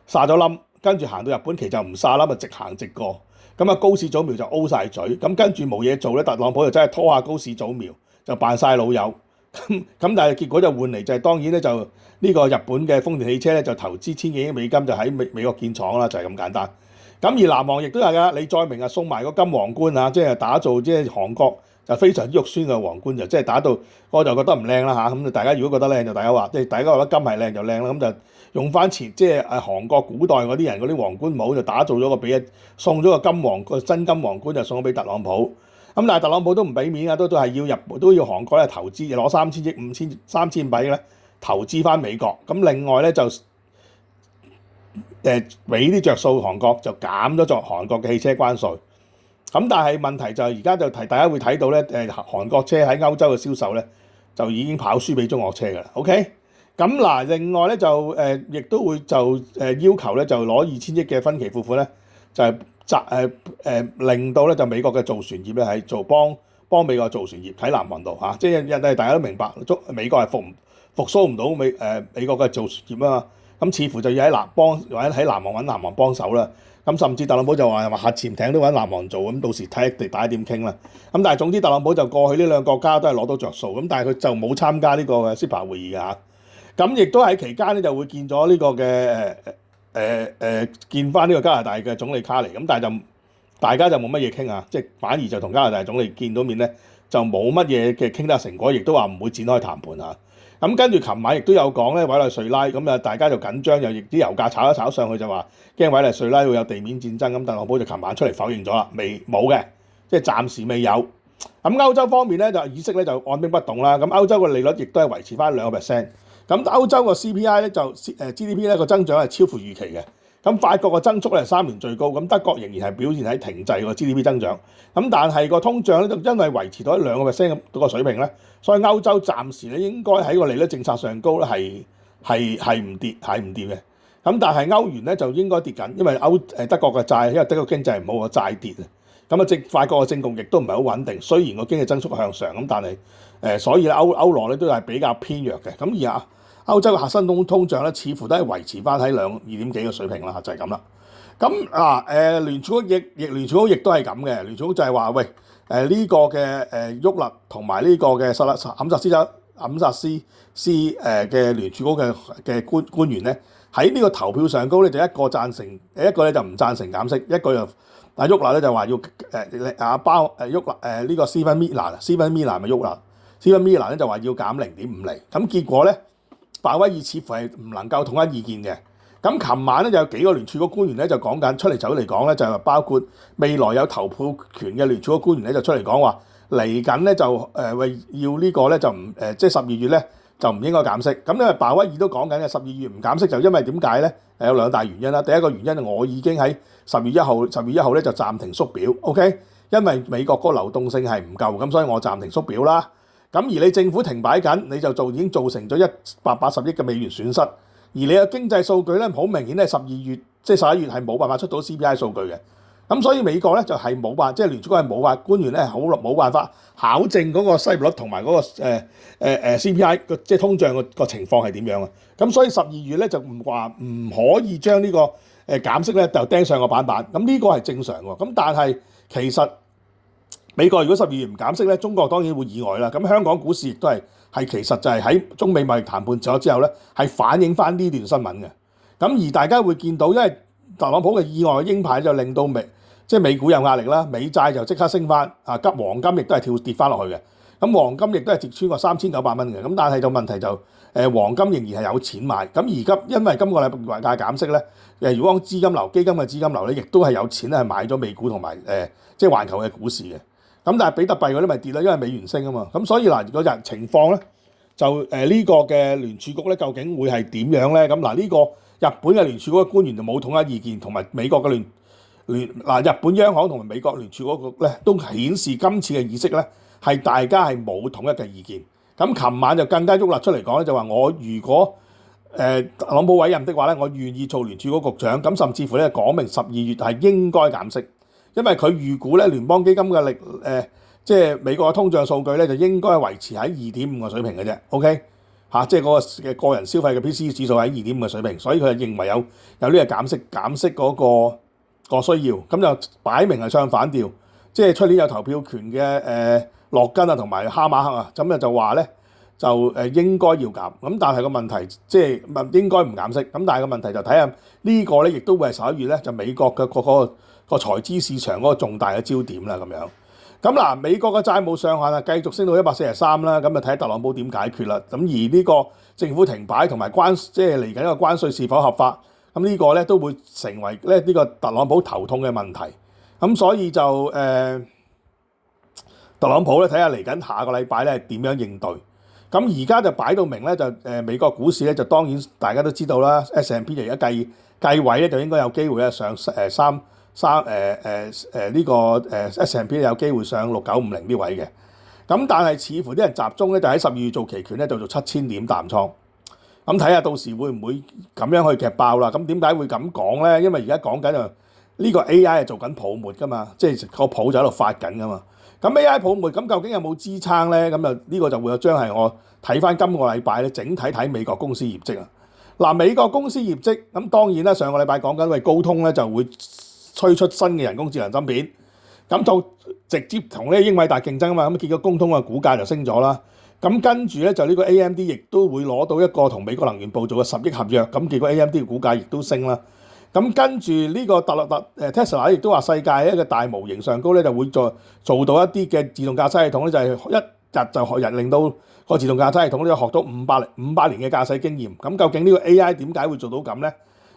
殺咗冧，跟住行到日本期就唔殺冧，咪直行直過。咁啊高市早苗就 O 晒嘴，咁跟住冇嘢做咧，特朗普就真係拖下高市早苗，就扮晒老友。咁但係結果就換嚟就係當然咧，就呢個日本嘅豐田汽車咧就投資千幾億美金就喺美國建廠啦，就係咁簡單。咁而南韓亦都係㗎，李在明啊送埋個金皇冠啊，即係打造即係韓國就非常之肉酸嘅皇冠，就即係打到我就覺得唔靚啦嚇。咁大家如果覺得靚就大家話，即係大家覺得金係靚就靚啦，咁就用翻即係韓國古代嗰啲人嗰啲皇冠帽就打造咗個送咗個真金皇冠就送咗俾特朗普。咁但係特朗普都唔俾面啊，都係要韓國咧投資，攞3000億3000幣咧投資翻美國。咁另外咧就俾啲着數韓國，就減咗韓國嘅汽車關稅。咁但係問題就係而家就大家會睇到咧韓國車喺歐洲嘅銷售咧就已經跑輸俾中國車㗎啦。OK。咁嗱，另外咧就亦都會就要求咧就攞2000億嘅分期付款咧，就係令到咧就美國嘅造船業咧係幫美國造船業喺南韓度嚇，即係大家都明白，美國係復甦唔到美國嘅造船業啊嘛。咁似乎就要或者喺南韓揾南韓幫手啦。咁甚至特朗普就話核潛艇都揾南韓做，咁到時睇大家點傾啦。咁但係總之特朗普就過去呢兩個國家都係攞到着數，咁但係佢就冇參加呢個嘅 CEPA 會議㗎。咁亦都喺期間咧就會見咗呢個嘅見翻呢個加拿大嘅總理卡尼，咁但係就大家就冇乜嘢傾啊，即係反而就同加拿大總理見到面咧就冇乜嘢嘅傾得成果，亦都話唔會展開談判啊。咁跟住琴晚亦都有講咧委內瑞拉，咁啊大家就緊張，又亦啲油價炒一炒上去就話驚委內瑞拉會有地面戰爭，咁特朗普就琴晚出嚟否認咗啦，冇嘅，即係暫時未有。咁歐洲方面咧就議息咧就按兵不動啦，咁歐洲嘅利率亦都係維持翻2%。咁歐洲個 CPI 咧就GDP 咧個增長係超乎預期嘅。咁法國個增速咧係3年最高，咁德國仍然係表現喺停滯個 GDP 增長。咁但係個通脹咧就因為維持到喺2%嗰個水平咧，所以歐洲暫時咧應該喺個利率政策上高咧係唔跌嘅。咁但係歐元咧就應該跌緊，因為德國嘅債，因為德國經濟唔好個債跌啊。咁啊法國嘅政局亦都唔係好穩定，雖然個經濟增速向上，咁但係所以咧歐羅咧都係比較偏弱嘅。咁而歐洲嘅核心通脹咧，似乎都係維持翻喺2點幾嘅水平啦，就係咁啦。咁聯儲局亦都係咁嘅，聯儲局就係話喂呢個嘅沃勒同埋呢個嘅坎薩斯嘅聯儲局嘅官員咧，喺呢個投票上高咧就一個贊成，一個咧就唔贊成減息，一個就沃勒咧就話要呢個斯芬米蘭咪沃勒，斯芬米蘭咧就話要減0.5厘，咁結果咧。鮑威爾似乎係唔能夠統一意見嘅。咁琴晚咧就有幾個聯儲局官員咧就講緊出嚟走嚟講咧，就係包括未來有投票權嘅聯儲局官員咧就出嚟講話嚟緊咧就要呢個咧就唔即係12月咧就唔應該減息。咁因為鮑威爾都講緊嘅12月唔減息就因為點解咧？有兩大原因啦。第一個原因我已經喺10月1號咧就暫停縮表 ，OK？ 因為美國嗰個流動性係唔夠，咁所以我暫停縮表啦。咁而你政府停擺緊，你就已經造成咗180億嘅美元損失。而你嘅經濟數據咧，好明顯咧12月即係11月係冇辦法出到 CPI 數據嘅。咁所以美國咧就係冇辦法，即係聯儲局係冇辦法，官員咧冇辦法考證嗰個失業率同埋嗰個CPI 即係通脹個情況係點樣啊？咁所以12月咧就唔可以將呢個減息咧就釘上個板板。咁呢個係正常喎。咁但係其實美國如果12月唔減息咧，中國當然會意外啦。咁香港股市亦都係其實就係喺中美貿易談判咗之後咧，係反映翻呢段新聞嘅。咁而大家會見到，因為特朗普嘅意外嘅鷹派就令到美股有壓力啦，美債就即刻升翻，黃金亦都係跌翻落去嘅。咁黃金亦都係跌穿過3900蚊嘅。咁但係就問題就黃金仍然係有錢買。咁而家因為今個禮拜減息咧，如果講資金流基金嘅資金流咧，亦都係有錢咧係買咗美股同埋即係環球嘅股市嘅。咁但係比特幣嗰啲咪跌啦，因為美元升啊嘛。咁所以嗱，嗰日情況咧就呢個嘅聯儲局咧究竟會係點樣咧？咁嗱呢個日本嘅聯儲局嘅官員就冇統一意見，同埋美國嘅日本央行同埋美國聯儲局咧都顯示今次嘅議息咧係大家係冇統一嘅意見。咁琴晚就更加喐啦出嚟講咧，就話我如果特朗普委任的話咧，我願意做聯儲局局長。咁甚至乎咧講明12月係應該減息。因為佢預估咧聯邦基金嘅即係美國嘅通脹數據咧就應該維持喺2.5嘅水平嘅啫 ，OK 即係嗰個個人消費嘅 PCE 指數喺2.5嘅水平，所以佢就認為有呢個減息嗰個需要，咁就擺明係唱反調，即係出年有投票權嘅洛根啊同埋哈馬克啊，咁就話咧就應該要減，咁但係個問題即係應該唔減息，咁但係個問題就睇下呢個咧亦都會係11月咧就美國嘅個財資市場嗰個重大嘅焦點啦，咁樣。咁嗱，美國嘅債務上限啊，繼續升到143啦，咁啊睇下特朗普點解決啦。咁而呢個政府停擺同埋即係嚟緊一個關稅是否合法，咁呢個咧都會成為咧呢個特朗普頭痛嘅問題。咁所以就特朗普咧睇下嚟緊下個禮拜咧點樣應對。咁而家就擺到明咧，就美國股市咧就當然大家都知道啦 ，S&P 就而家計位咧就應該有機會咧上呢個S&P 有機會上6950呢位嘅。咁但係似乎啲人集中咧就喺12月做期權咧就做7000點淡倉。咁睇下到時會唔會咁樣去夾爆啦？咁點解會咁講咧？因為而家講緊呢個 AI 係做緊泡沫噶嘛，即係個泡就喺度發緊噶嘛。咁 AI 泡沫咁究竟有冇支撐咧？咁就呢個就會有將係我睇翻今個禮拜咧整體睇美國公司業績啊。嗱，美國公司業績咁當然啦，上個禮拜講緊高通咧就會推出新嘅人工智能芯片，咁就直接同呢個英偉達競爭啊嘛，咁結果高通嘅股價就升咗啦。咁跟住咧就呢個 AMD 亦都會攞到一個同美國能源部做嘅10億合約，咁結果 AMD 嘅股價亦都升啦。咁跟住呢個Tesla 亦都話世界一個大模型上高咧就會做到一啲嘅自動駕駛系統咧，就係一日就學人令到個自動駕駛系統咧學到500年嘅駕駛經驗。咁究竟呢個 AI 點解會做到咁咧？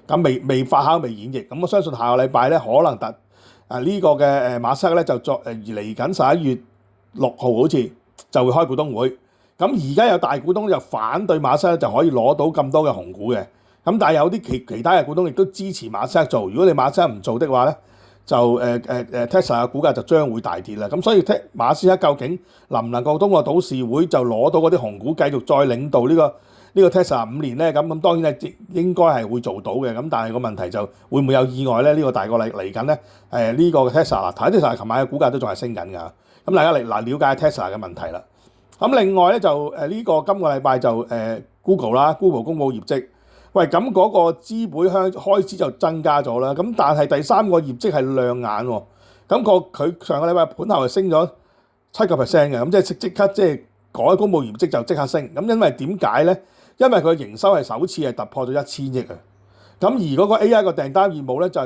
咁未發酵未演繹。咁我相信下個禮拜咧可能呢個嘅馬斯克咧就嚟緊11月6號好似就會開股東會。咁而家有大股東就反對馬斯克就可以攞到咁多嘅紅股嘅。咁但係有啲其他嘅股東亦都支持馬斯克做。如果你馬斯克唔做的話咧，就Tesla 嘅股價就將會大跌啦。咁所以馬斯克究竟能唔能夠通過董事會就攞到嗰啲紅股，繼續再領導呢個 Tesla 5年咧？咁當然係應該係會做到嘅。咁但係個問題就會唔會有意外咧？呢個大個嚟緊咧，呢個 Tesla 睇 Tesla 琴晚嘅股價都仲係升緊㗎。咁大家了解 Tesla 嘅問題啦。咁另外咧就呢個今個禮拜就Google 啦 ，Google 公佈業績。喂，咁嗰個資本開支就增加咗啦。咁但係第三個業績係亮眼喎。咁佢上個禮拜盤後係升咗7%嘅。咁即刻改公佈業績就即刻升。咁因為點解咧？因為佢營收係首次係突破咗1000億啊。咁而嗰個 AI 個訂單業務咧就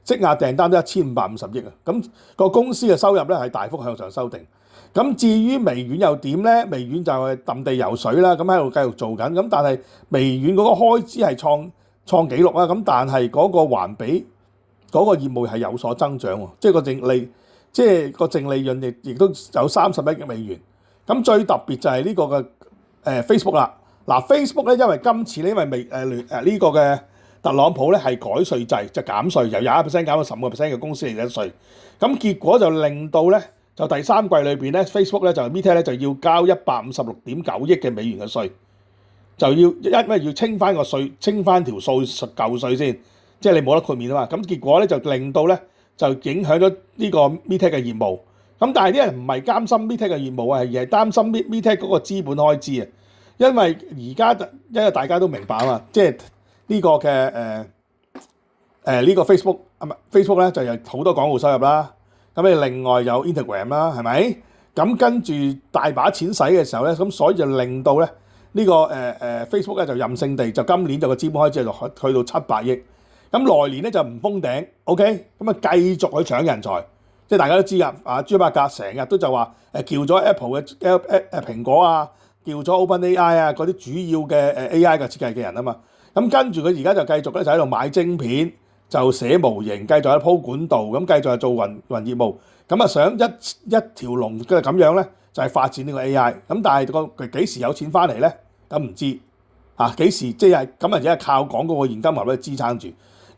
積壓訂單都1550億啊。咁個公司嘅收入咧係大幅向上修訂。咁至於微軟又點咧？微軟就係揼地游水啦，咁喺度繼續做緊。咁但係微軟嗰個開支係創紀錄啦。咁但係嗰個環比嗰個業務係有所增長喎，即係個淨利潤亦都有31億美元。咁最特別就係呢個嘅Facebook 啦。嗱 Facebook 咧，因為今次咧因為呢個嘅特朗普咧係改稅制，就減稅，由21%減到15%嘅公司嚟嘅稅。咁結果就令到咧。就第三季裏邊咧 ，Facebook 咧就 Meta 咧就要交156.9億嘅美元嘅稅，就因為要清翻個稅，清翻條舊稅先，即係你冇得豁免啊嘛。咁結果咧就令到咧就影響咗呢個 Meta 嘅業務。咁但係啲人唔係擔心 Meta 嘅業務啊，而係擔心 Meta 嗰個資本開支啊。因為大家都明白啊嘛，即係呢個嘅呢個 Facebook 咧就有好多廣告收入啦。咁你另外有 Instagram 啦，係咪？咁跟住大把錢使嘅時候咧，咁所以就令到咧呢個Facebook 咧就任性地就今年就個資本開支就去到700億。咁來年咧就唔封頂 ，OK？ 咁啊繼續去搶人才，即係大家都知㗎。朱伯格成日都就話叫咗 Apple 嘅蘋果啊，叫咗 OpenAI 啊嗰啲主要嘅AI 嘅設計嘅人啊嘛。咁跟住佢而家就繼續咧就喺度買晶片。就寫模型，繼續喺鋪管道，咁繼續係做雲業務，咁啊想一條龍嘅咁樣咧，就係發展呢個 AI。咁但係個幾時有錢翻嚟咧？咁唔知幾時即係咁啊？只係靠廣告嘅現金流咧支撐住。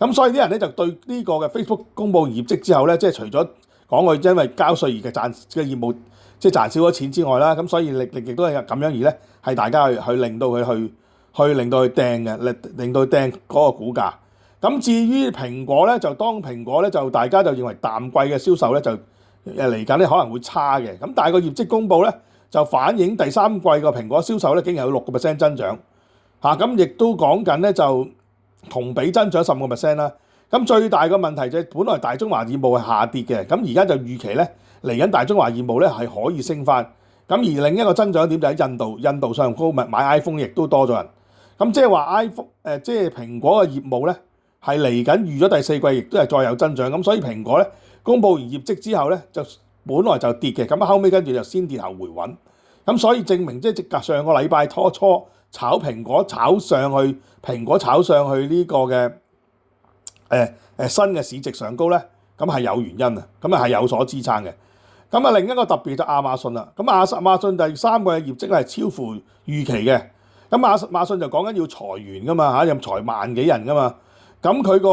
咁所以啲人咧就對呢個嘅 Facebook 公佈業績之後咧，即係除咗講佢因為交稅而嘅賺嘅業務即係賺少咗錢之外啦，咁所以亦都係咁樣而咧，係大家去令到佢令到佢掟嘅，令到佢掟嗰個股價。咁至於蘋果咧，就當蘋果咧就大家就認為淡季嘅銷售咧就嚟緊咧可能會差嘅。咁但係個業績公佈咧就反映第三季個蘋果銷售咧竟然有6% 增長嚇。咁亦都講緊咧就同比增長15%啦。咁最大嘅問題就係本來大中華業務係下跌嘅，咁而家就預期咧嚟緊大中華業務咧係可以升翻。咁而另一個增長點就喺印度上高買 iPhone 亦都多咗人。咁即係話 iPhone 即係蘋果嘅業務咧。係嚟緊預咗第四季，亦都係再有增長。咁所以蘋果咧公佈完業績之後咧，就本來就跌嘅，咁後尾跟住就先跌後回穩。咁所以證明即係上個禮拜初炒蘋果炒上去，蘋果炒上去呢個嘅新嘅市值上高咧，咁係有原因啊，咁啊係有所支撐嘅。咁啊另一個特別就亞馬遜啦。咁亞馬遜第三季嘅業績咧係超乎預期嘅。咁亞馬遜就講緊要裁員噶嘛嚇，要裁1萬幾人噶嘛。咁佢個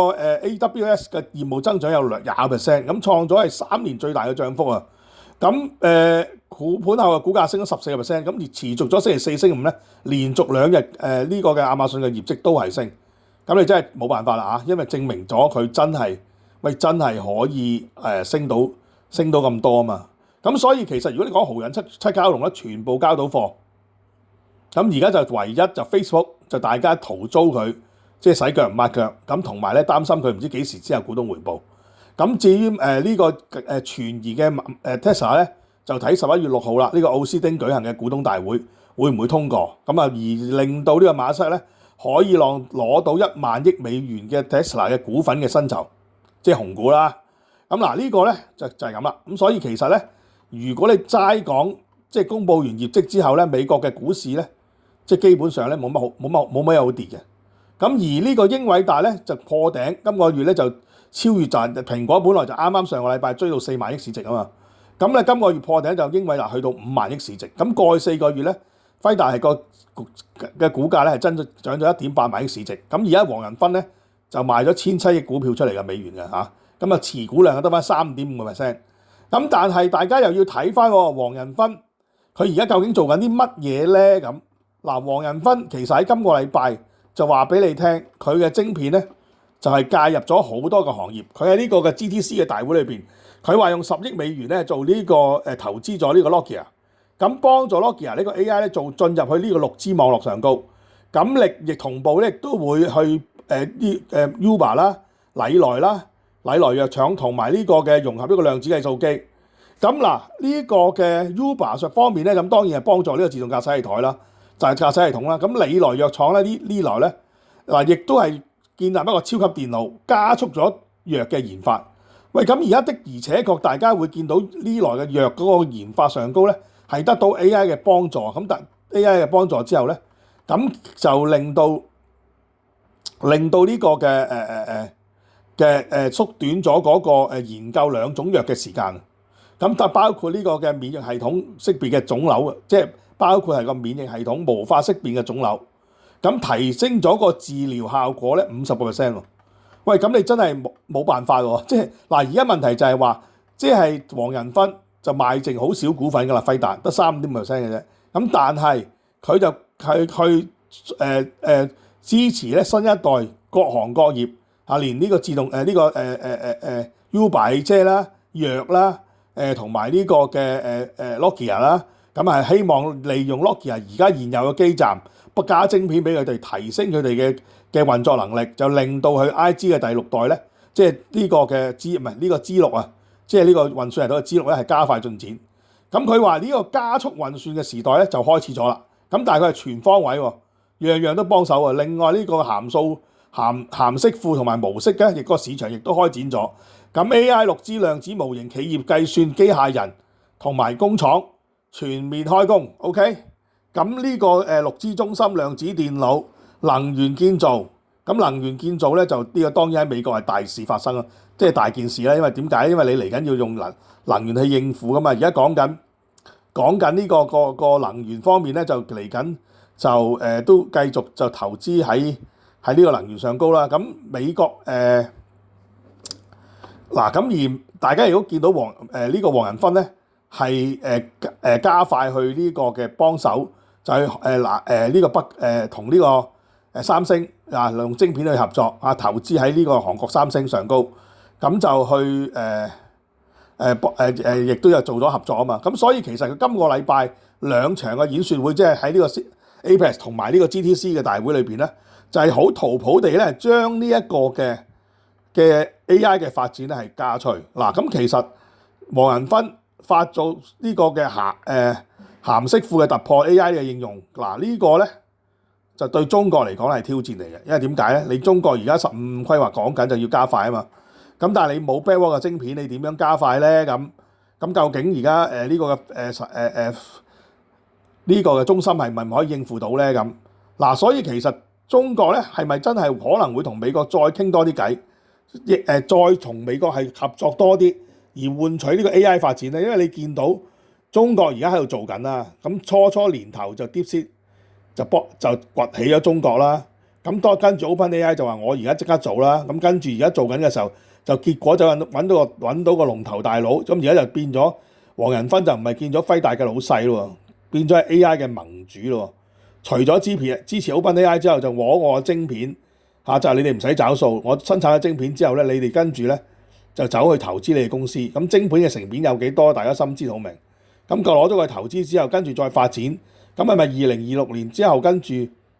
AWS 嘅業務增長有20%，咁創咗係3年最大嘅漲幅啊！咁盤後嘅股價升咗14%，咁而持續咗星期四、星期五咧，連續2日呢個嘅亞馬遜嘅業績都係升，咁你真係冇辦法啦嚇，因為證明咗佢真係可以升到咁多啊嘛！咁所以其實如果你講豪人七交龍咧，全部交到貨，咁而家就唯一就 Facebook 就大家屠租佢，即係洗腳唔抹腳，咁同埋咧擔心佢唔知幾時先有股東回報。咁至於呢個傳疑嘅Tesla 咧，就睇11月6號啦，呢個奧斯汀舉行嘅股東大會唔會通過？咁啊而令到呢個馬斯克咧可以攞到1萬億美元嘅 Tesla 嘅股份嘅薪酬，即係紅股啦。咁嗱呢個咧就係咁啦。咁所以其實咧，如果你齋講即係公佈完業績之後咧，美國嘅股市咧，即係基本上咧冇乜好跌嘅。咁而呢個英偉達咧就破頂，今個月咧就超越蘋果，本來就啱啱上個禮拜追到4萬億市值啊嘛。咁咧今個月破頂就英偉達去到5萬億市值。咁過去4個月咧，輝達係個嘅股價咧係增長咗1.8萬億市值。咁而家黃仁勳咧就賣咗1,700億股票出嚟嘅美元嘅嚇。咁啊持股量得翻3.5%。咁但係大家又要睇翻個黃仁勳，佢而家究竟做緊啲乜嘢咧？咁嗱，黃仁勳其實喺今個禮拜就話俾你聽，佢嘅晶片咧就係介入咗好多個行業。佢喺呢個嘅 GTC 嘅大會裏邊，佢話用10億美元咧做呢個投資咗呢個 Nokia，咁幫助 Nokia 呢個 AI 咧做進入去呢個6G 網絡上高。咁亦同步咧亦都會去Uber 啦、禮來藥廠同埋呢個嘅融合呢個量子計數機。咁嗱呢個嘅 Uber 方面咧，咁當然係幫助呢個自動駕駛系統啦，就係駕駛系統啦。咁禮來藥廠咧呢來咧嗱，亦都係建立一個超級電腦，加速咗藥嘅研發。喂，咁而家的而且確大家會見到呢來嘅藥嗰個研發上高咧係得到 AI 嘅幫助。咁但 AI 嘅幫助之後咧，咁就令到呢個嘅縮短咗嗰個研究2種藥嘅時間。咁就包括呢個嘅免疫系統識別嘅腫瘤，即係包括係個免疫系統無法識別嘅腫瘤，咁提升咗個治療效果咧50%喎。喂，咁你真係冇辦法喎。即係嗱，而家問題就係話，即係黃仁勳就賣剩好少股份㗎啦，輝達得3.5% 嘅啫。咁但係佢就去支持咧新一代各行各業啊，連呢個自動Uber 汽車啦、藥啦。同埋呢個嘅Nokia 啦，咁係希望利用 Nokia 而家現有嘅基站，不加晶片俾佢哋，提升佢哋嘅運作能力，就令到佢 IG 嘅第6代咧，即係呢個嘅G6啊，即係呢個運算系統嘅 G6咧係加快進展。咁佢話呢個加速運算嘅時代咧就開始咗啦。咁但係佢係全方位喎，樣樣都幫手喎。另外呢個函式庫同埋模式咧，亦個市場亦都開展咗。咁 AI 6G 量子模型企業計算機械人同埋工廠全面開工 ，OK？ 咁呢個6G 中心量子電腦能源建造，咁能源建造咧就呢個當然喺美國係大事發生啦，即係大件事啦。因為點解？因為你嚟緊要用能源去應付噶嘛。而家講緊呢個能源方面咧，就嚟緊就都繼續就投資喺呢個能源上高啦。咁美國嗱，咁而大家如果見到呢個黃仁勳咧係加快去呢個嘅幫手，就係呢個同呢個三星啊用晶片去合作啊，投資喺呢個韓國三星上高，咁就去亦都有做咗合作啊嘛。咁所以其實佢今個禮拜2場嘅演説會，即係喺呢個 APEC 同埋呢個 GTC 嘅大會裏邊咧，就係好圖譜地咧將呢一個嘅 AI 嘅發展咧係加速嗱。咁其實黃仁勳發做呢個嘅函式庫嘅突破 AI 嘅應用嗱，呢個咧就對中國嚟講係挑戰嚟嘅。因為點解咧？你中國而家15規劃講緊就要加快啊嘛。咁但係你冇 Blackwell 嘅晶片，你點樣加快咧？咁究竟而家呢個嘅中心係咪唔可以應付到咧？咁嗱，所以其實中國咧係咪真係可能會同美國再傾多啲偈？亦再同美國係合作多啲，而換取呢個 AI 發展咧。因為你見到中國而家喺度做緊啦，咁初年頭就 DeepSeek 就崛起咗中國啦。咁跟住 OpenAI 就話我而家即刻做啦。咁跟住而家做緊嘅時候，就結果就揾到個龍頭大佬。咁而家就變咗黃仁勳就唔係見咗輝大嘅老細咯，變咗係 AI 嘅盟主咯。除咗支持 OpenAI 之後，就攞我嘅晶片。就係你哋唔使找數，我生產咗晶片之後咧，你哋跟住咧就走去投資你哋公司。咁晶片嘅成本有幾多？大家心知肚明。咁佢攞咗個投資之後，跟住再發展。咁咁係咪2026年之後跟住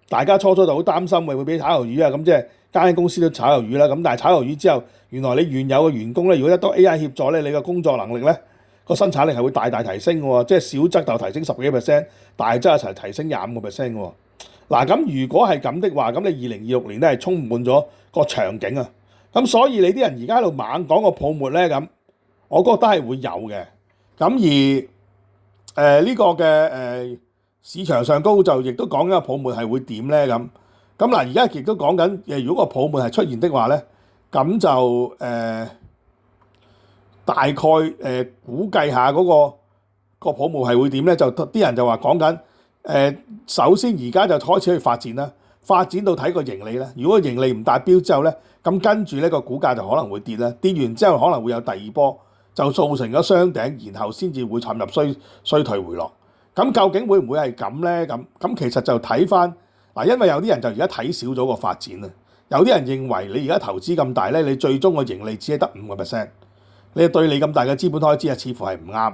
大家初就好擔心會俾炒魷魚啊？咁即係間公司都炒魷魚啦。咁但係炒魷魚之後，原來你原有嘅員工咧，如果一多 AI 協助咧，你嘅工作能力咧個生產力係會大大提升嘅喎，即係小則就提升10幾%，大則一齊提升25%嘅喎。嗱，咁如果係咁的話，咁你2026年咧係充滿咗個場景啊。咁所以你啲人而家喺度猛講個泡沫咧，咁我覺得係會有嘅。咁而呢個嘅市場上高就亦都講緊個泡沫係會點咧咁。咁嗱，而家亦都講緊如果個泡沫係出現的話咧，咁就大概估計下個泡沫係會點咧？就啲人就話講緊首先而家就開始去發展啦，發展到睇個盈利咧。如果盈利唔達標之後咧，咁跟住呢個股價就可能會跌啦，跌完之後可能會有第二波，就造成咗雙頂，然後先至會陷入衰退回落。咁究竟會唔會係咁咧？咁其實就睇翻嗱，因為有啲人就而家睇少咗個發展啊。有啲人認為你而家投資咁大咧，你最終個盈利只係得5%，你對你咁大嘅資本開支啊，似乎係唔啱。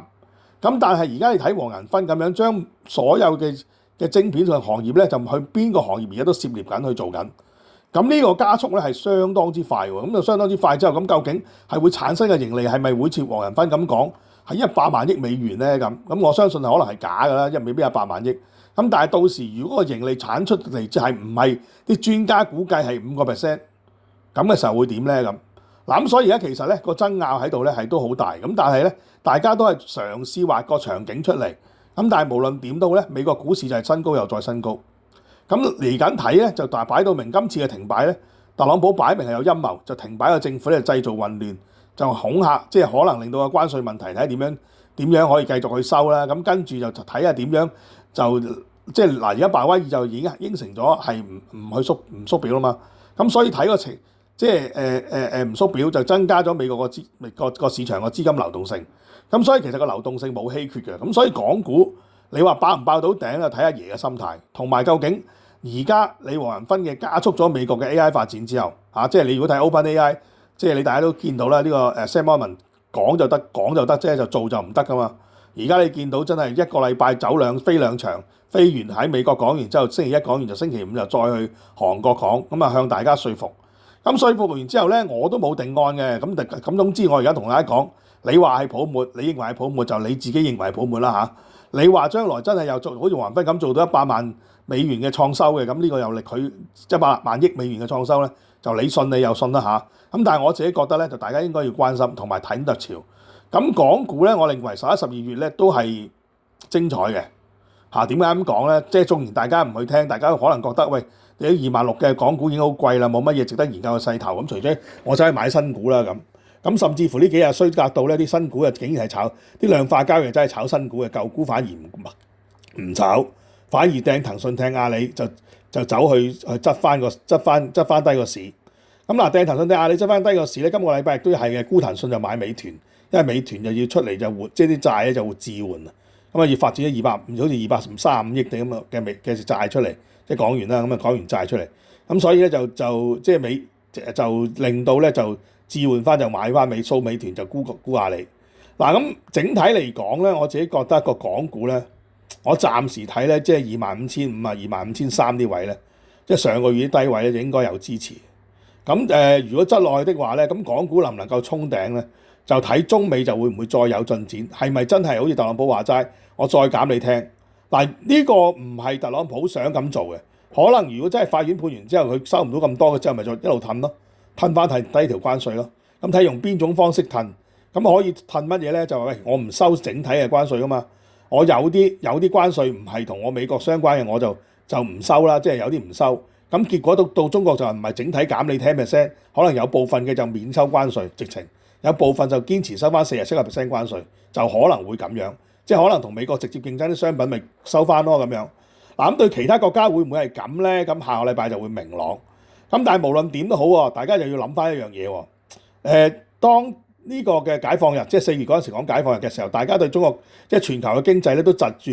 咁但係而家你睇黃仁勳咁樣將所有嘅晶片同行業咧，就去邊個行業而家都涉獵緊去做緊。咁呢個加速咧係相當之快喎。咁就相當之快之後，咁究竟係會產生嘅盈利係咪會似黃仁勳咁講係100萬億美元咧？咁我相信係可能係假㗎啦，因為未必100萬億。咁但係到時如果個盈利產出嚟就係唔係啲專家估計係5%，咁嘅時候會點咧？咁所以而家其實咧個爭拗喺度咧係都好大。咁但係咧大家都係嘗試畫個場景出嚟。咁但係無論點都咧，美國股市就係新高又再新高。咁嚟緊睇咧就擺到明，今次嘅停擺咧，特朗普擺明係有陰謀，就停擺個政府咧製造混亂，就恐嚇，即係可能令到個關稅問題睇下點樣可以繼續去收啦。咁跟住就睇下點樣就即係嗱，而家鮑威爾就已經應承咗係唔縮表啦嘛。咁所以睇個情即係唔縮表就增加咗美國個市場個資金流動性。咁所以其實個流動性冇稀缺嘅。咁所以港股你話爆唔爆到頂啊？睇阿爺嘅心態，同埋究竟而家你黃仁勳嘅加速咗美國嘅 AI 發展之後，即係你如果睇 OpenAI，即係你大家都見到啦，呢個Sam Altman講就得，即係就做就唔得噶嘛。而家你見到真係一個禮拜飛兩場，飛完喺美國講完之後，星期一講完就星期五就再去韓國講，咁啊向大家說服。咁說服完之後咧，我都冇定案嘅。咁總之我而家同大家講，你話係泡沫，你認為係泡沫就你自己認為係泡沫啦嚇。你話將來真係又做好似黃仁勳咁做到100萬美元嘅創收嘅，咁呢個又力佢100萬億美元嘅創收咧，就你信你又信啦嚇。咁但係我自己覺得咧，就大家應該要關心同埋睇得潮。咁港股咧，我認為11、12月咧都係精彩嘅嚇。點解咁講咧？即係縱然大家唔去聽，大家可能覺得喂，你啲26嘅港股已經好貴啦，冇乜嘢值得研究嘅勢頭。咁除非我走去買新股啦咁甚至乎呢幾日衰格到咧，啲新股啊竟然係炒啲量化交易，真係炒新股嘅，舊股反而唔炒，反而掟騰訊掟阿里就走去執翻低個市。咁嗱，掟騰訊掟阿里執翻低個市咧，今個禮拜亦都係嘅，沽騰訊就買美團，因為美團就要出嚟就活，即係啲債咧就會置換啊。咁啊要發展咗好似235億定咁嘅債出嚟，即係講完啦，咁啊講完債出嚟，咁所以咧就即係就令到咧就置換翻就買翻美團就沽阿里。嗱咁整體嚟講咧，我自己覺得個港股咧，我暫時睇咧即係25,500啊、25,300啲位咧，即係上個月啲低位咧就應該有支持。咁如果質落去的話咧，咁港股能唔能夠衝頂咧，就睇中美就會唔會再有進展，係咪真係好似特朗普話齋，我再減你聽。嗱呢個唔係特朗普想咁做嘅，可能如果真係法院判完之後佢收唔到咁多嘅之後，咪再一路褪咯，褪翻低條關稅咯。咁睇用邊種方式褪，咁可以褪乜嘢咧？就話喂，我唔收整體嘅關稅噶嘛，我有啲關稅唔係同我美國相關嘅，我就唔收啦，即係有啲唔收。咁結果到中國就唔係整體減你10%，可能有部分嘅就免收關稅，直情有部分就堅持收翻47% 關稅，就可能會咁樣，即係可能同美國直接競爭啲商品咪收翻咯咁樣。嗱咁對其他國家會唔會係咁咧？咁下個禮拜就會明朗。咁但係無論點都好喎，大家又要諗翻一樣嘢喎。當呢個嘅解放日，即係4月嗰陣時講解放日嘅時候，大家對中國即係全球嘅經濟咧都窒住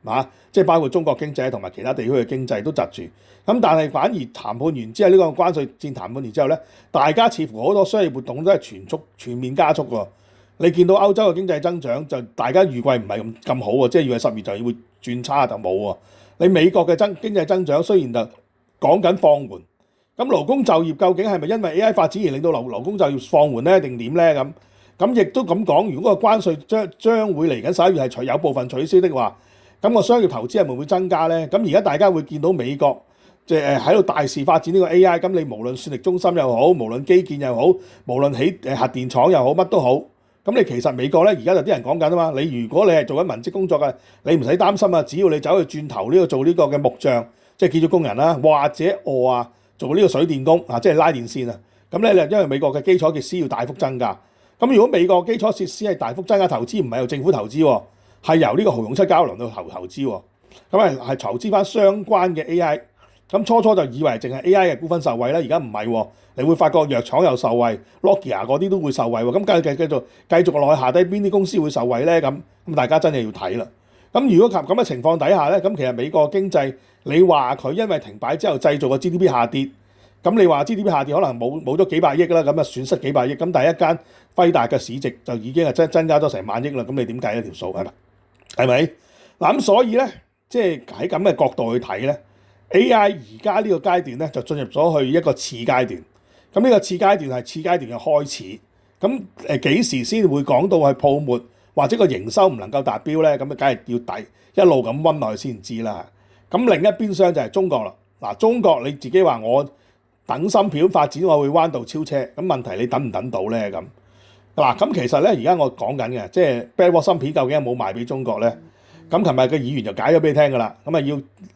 嚇，即係包括中國經濟同埋其他地區嘅經濟都窒住。咁但係反而談判完之後，呢個關稅戰談判完之後咧，大家似乎好多商業活動都係全面加速喎。你見到歐洲嘅經濟增長就大家預計唔係咁好喎，即係預計10月就會轉差就冇喎。你美國嘅經濟增長雖然就講緊放緩，咁勞工就業究竟係咪因為 AI 發展而令到勞工就業放緩咧，定點咧咁亦都咁講，如果個關稅將會嚟緊11月係有部分取消的話，咁個商業投資係咪會增加咧？咁而家大家會見到美國即係喺度大肆發展呢個 AI，咁你無論算力中心又好，無論基建又好，無論起核電廠又好，乜都好，咁你其實美國咧而家就啲人講緊啊嘛，你如果你係做緊文職工作嘅，你唔使擔心啊，只要你走去轉頭呢個做呢個嘅木匠，即係建築工人啦，或者做呢個水電工啊，即係拉電線啊，咁咧因為美國嘅基礎設施要大幅增加。咁如果美國基礎設施係大幅增加投資，唔係由政府投資喎，係由呢個豪勇七交流到投資喎，咁係投資翻相關嘅 AI。咁初就以為淨係 AI 嘅股份受惠啦，而家唔係喎，你會發覺藥廠又受惠 ，Nokia 嗰啲都會受惠喎。咁繼續落去下低邊啲公司會受惠咧？咁大家真係要睇啦。咁如果咁嘅情況底下咧，咁其實美國經濟你話佢因為停擺之後製造個 GDP 下跌。咁你話 GDP 下跌可能冇咗幾百億啦，咁啊損失幾百億，咁但係一間輝達嘅市值就已經係增加咗成萬億啦，咁你點計一條數係咪？嗱咁所以咧，即係喺咁嘅角度去睇咧 ，AI 而家呢個階段咧就進入咗去一個次階段，咁呢個次階段係次階段嘅開始，咁幾時先會講到係泡沫或者個營收唔能夠達標咧？咁啊梗係要一路咁溫落去先知啦。咁另一邊廂就係中國啦，嗱中國你自己話我等芯片發展，我會彎道超車。咁問題你等唔等到咧？咁其實咧，而家我講緊嘅，即係 Blackwell 芯片究竟有冇賣俾中國咧？咁琴日嘅議員就解咗俾你聽㗎啦。咁啊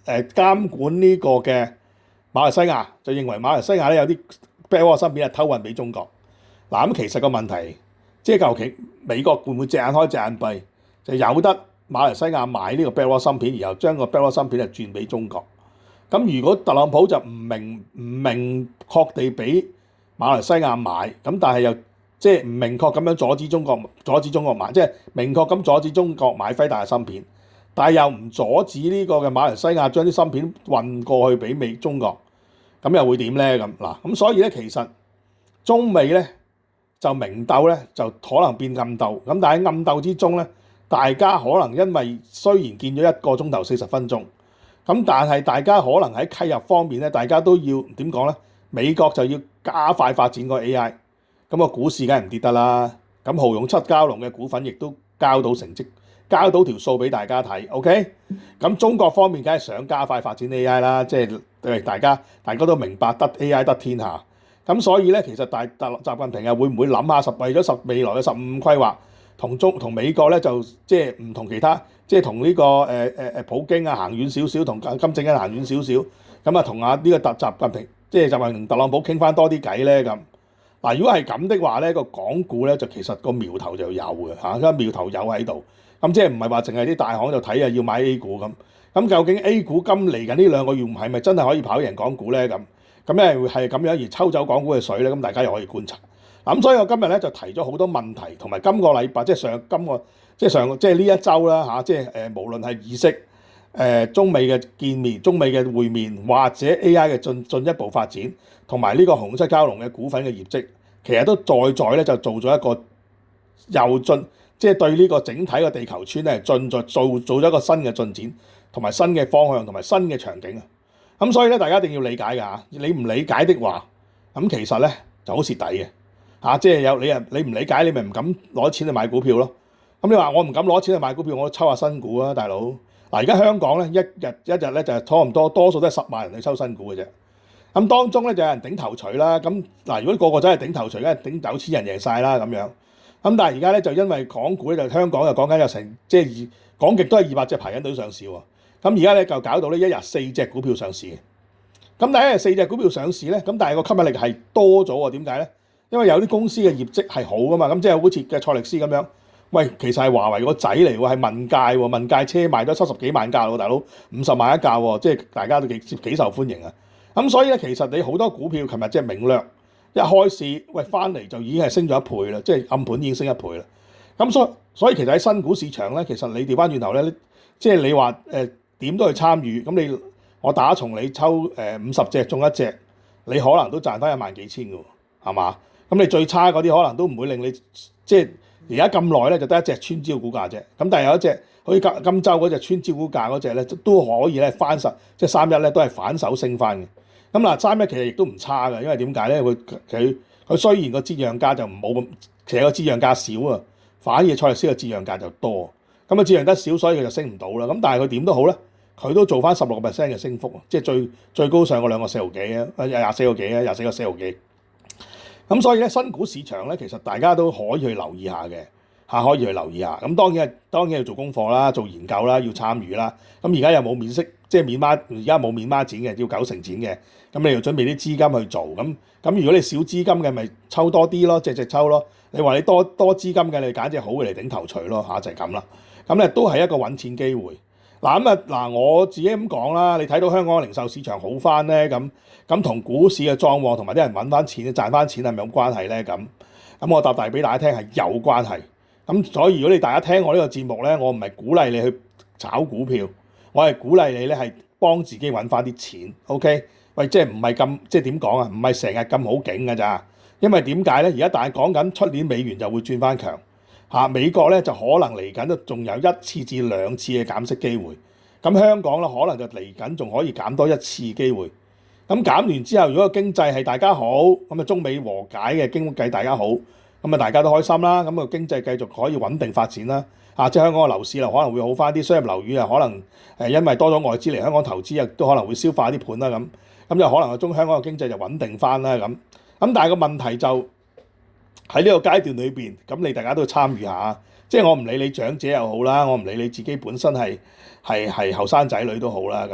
要監管呢個嘅馬來西亞，就認為馬來西亞咧有啲 Blackwell 芯片係偷運俾中國。咁其實個問題，即係究竟美國會唔會隻眼開隻眼閉，就有得馬來西亞買呢個 Blackwell 芯片，然後將個 Blackwell 芯片係轉俾中國。咁如果特朗普就唔明確地俾馬來西亞買，咁但係又即係唔明確咁樣阻止中國買，即係明確咁阻止中國買輝達嘅芯片，但係又唔阻止呢個嘅馬來西亞將啲芯片運過去俾中國，咁又會點咧？咁所以咧其實中美咧就明鬥咧就可能變暗鬥，咁但係喺暗鬥之中咧，大家可能因為雖然見咗1個鐘頭40分鐘。咁但係大家可能喺契入方面咧，大家都要點講咧？美國就要加快發展個 AI，咁個股市梗係唔跌得啦。咁豪勇7交龍嘅股份亦都交到成績，交到條數俾大家睇。OK，咁中國方面梗係想加快發展 AI 啦，即係大家都明白得 AI 得天下。咁所以咧，其實習近平又會唔會諗下為咗未來嘅15規劃，同美國咧就即係唔同其他。即係同呢個普京啊行遠少少，同金正恩行遠少少，咁啊同呢個習近平，即係習近平特朗普傾翻多啲偈咧咁。嗱，如果係咁的話咧，個港股咧就其實個苗頭就有嘅嚇，個苗頭有喺度。咁即係唔係話淨係啲大行就睇啊要買 A 股咁。咁究竟 A 股今嚟緊呢2個月係咪真係可以跑贏港股咧咁？咁咧係咁樣而抽走港股嘅水咧，咁大家又可以觀察。咁所以我今日咧就提咗好多問題，同埋今個禮拜即係呢一週啦嚇，即係無論係議息、中美嘅見面、中美嘅會面，或者 AI 嘅進一步發展，同埋呢個豪勇7交龍嘅股份嘅業績，其實都在咧就做咗一個即係對呢個整體嘅地球村咧做咗一個新嘅進展，同埋新嘅方向，同埋新嘅場景啊！咁所以咧大家一定要理解㗎嚇，你唔理解的話，咁其實咧就好蝕底嘅嚇，即係你唔理解，你咪唔敢攞錢去買股票咯。咁你話我唔敢攞錢去買股票，我抽下新股啊，大佬！嗱，而家香港咧一日咧就係差唔多，多數都係10萬人去抽新股嘅啫。咁當中咧就有人頂頭鎚啦。咁嗱，如果個個真係頂頭鎚，梗係頂9000人贏晒啦咁樣。咁但係而家咧就因為港股咧就香港又講緊有成即係講極都係200隻排緊隊上市喎。咁而家咧就搞到咧一日4隻股票上市嘅。咁但係一日4隻股票上市咧，咁但係個吸引力係多咗喎。點解咧？因為有啲公司嘅業績係好噶嘛。咁即係好似嘅賽力斯咁樣。喂，其實係華為個仔嚟喎，係問界喎，問界車賣咗70幾萬架喎，大佬50萬一架喎，即係大家都幾受歡迎啊！咁所以咧，其實你好多股票，琴日即係明略一開市，喂翻嚟就已經係升咗1倍啦，即係暗盤已經升1倍啦。咁所以其實喺新股市場咧，其實你調翻轉頭咧，即係你話點都去參與，咁我打從你抽50隻中1隻，你可能都賺翻1萬幾千嘅喎，係嘛？咁你最差嗰啲可能都唔會令你即係而家咁耐咧就得一隻穿招股價啫。咁但係有一隻好似金州嗰隻穿招股價嗰隻咧都可以咧翻實，即係31咧都係反手升翻嘅。咁嗱31其實亦都唔差嘅，因為點解咧？佢雖然個折讓價就冇咁，其實個折讓價少啊，反而蔡律師嘅折讓價就多。咁啊折讓得少，所以佢就升唔到啦。咁但係佢點都好咧，佢都做翻16% 嘅升幅，即係最高上過2個4毫幾啊，24個幾啊，24個4毫幾。咁所以咧，新股市場咧，其實大家都可以去留意下嘅嚇，可以去留意下。咁當然要做功課啦，做研究啦，要參與啦。咁而家又冇免息，即係免孖，而家冇免孖展嘅，要90%展嘅。咁你要準備啲資金去做。咁如果你少資金嘅，咪抽多啲咯，隻抽咯。你話你多資金嘅，你揀隻好嘅嚟頂頭鎚咯嚇，就係咁啦。咁咧都係一個揾錢機會。嗱我自己咁講啦，你睇到香港嘅零售市場好翻咧，咁同股市嘅壯旺同埋啲人揾翻錢、賺翻錢係咪有關係咧？咁我答大俾大家聽係有關係。咁所以如果你大家聽我呢個節目咧，我唔係鼓勵你去炒股票，我係鼓勵你咧係幫自己揾翻啲錢。OK， 喂，即係唔係咁，即係點講啊？唔係成日咁好景㗎咋？因為點解咧？而家大家講緊出年美元就會轉翻強。美國咧就可能嚟緊都仲有1次至2次嘅減息機會，咁香港咧可能就嚟緊仲可以減多1次機會。咁減完之後，如果個經濟係大家好，咁啊中美和解嘅經濟大家好，咁啊大家都開心啦，咁啊經濟繼續可以穩定發展啦。即係香港嘅樓市可能會好翻啲，商業樓宇可能因為多咗外資嚟香港投資，亦都可能會消化啲盤啦咁就可能香港嘅經濟就穩定翻啦咁但係個問題就喺呢個階段裏邊，咁你大家都要參與下，即係我唔理你長者又好啦，我唔理你自己本身係後生仔女都好啦，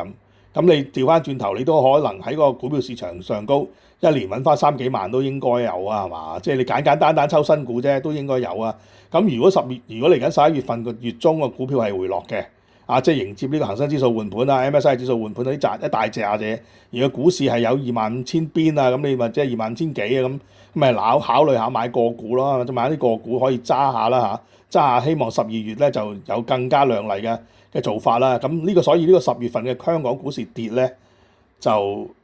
咁你調翻轉頭，你都可能喺個股票市場上高一年揾翻3幾萬都應該有啊，係嘛？即係你簡單抽新股啫，都應該有啊。咁如果嚟緊11月份個月中個股票係回落嘅，即係迎接呢個恒生指數換盤啊、MSCI 指數換盤嗰啲一大隻啫。而個股市係有25,000邊啊，咁你咪即係25,000幾啊咁咪考慮下買個股咯，或者買啲個股可以揸下啦揸下希望12月咧就有更加亮麗嘅做法啦。咁所以呢個10月份嘅香港股市跌咧，就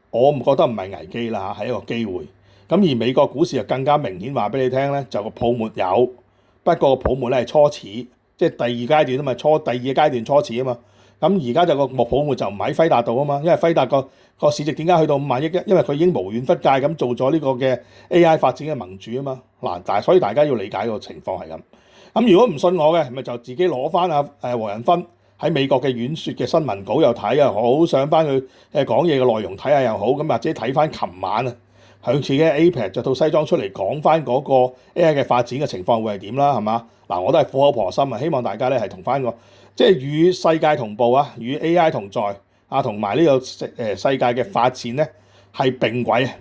我唔覺得唔係危機啦係一個機會。咁而美國股市就更加明顯話俾你聽咧，就個泡沫有，不過個泡沫咧係初始，即係第二階段啊嘛，第二階段初始啊嘛。咁而家就個泡沫就唔喺輝達度啊嘛，因為輝達個市值點解去到5萬億嘅？因為佢已經無遠弗屆咁做咗呢個嘅 AI 發展嘅盟主啊嘛。所以大家要理解個情況係咁。咁如果唔信我嘅，咪就自己攞翻黃仁勳喺美國嘅演說嘅新聞稿又睇又好，上翻佢講嘢嘅內容睇下又好，咁或者睇翻琴晚啊，佢自己 APEC 着套西裝出嚟講翻嗰個 AI 嘅發展嘅情況會係點啦，係嘛？我都係苦口婆心啊，希望大家咧係同翻個即係與世界同步啊，與 AI 同在同埋呢個世界嘅發展咧係並軌啊！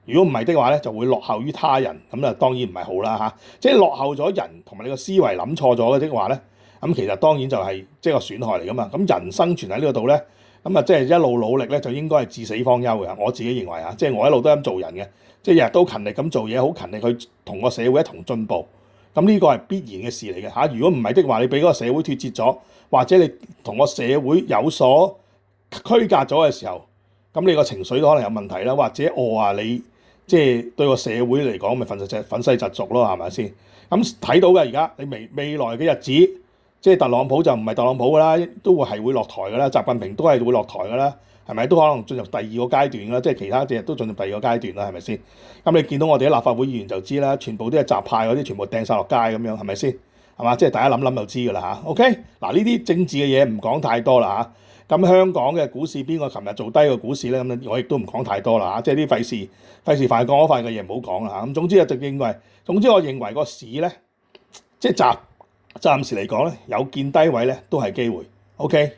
如果唔係的話咧，就會落後於他人，咁啊當然唔係好啦即係落後咗人同埋你個思維諗錯咗嘅話咧，咁其實當然就係即係個損害嚟噶嘛。咁人生存喺呢個度咧，咁啊即係一路努力咧，就應該係至死方休嘅。我自己認為即係我一路都咁做人嘅，即係日日都勤力咁做嘢，好勤力去同個社會一同進步。咁呢個係必然嘅事嚟嘅如果唔係的話，你俾嗰個社會脫節咗，或者你同個社會有所區隔咗嘅時候，咁你個情緒都可能有問題啦，或者你即係對個社會嚟講，咪憤世嫉俗咯，係咪先？咁睇到嘅而家，你未來嘅日子，即係特朗普就唔係特朗普噶啦，都係會落台噶啦，習近平都係會落台噶啦，係咪？都可能進入第二個階段啦，即係其他隻都進入第二個階段啦，係咪先？咁你見到我哋啲立法會議員就知啦，全部都係習派嗰啲，全部掟晒落街咁樣，係咪先？係嘛？即係大家諗就知㗎啦 OK，嗱呢啲政治嘅嘢唔講太多啦咁香港嘅股市邊個琴日做低個股市咧？咁我亦都唔講太多啦即係啲費事快講嗰塊嘅嘢唔好講啦咁總之我認為個市咧，即係暫時嚟講咧，有見低位咧都係機會。OK。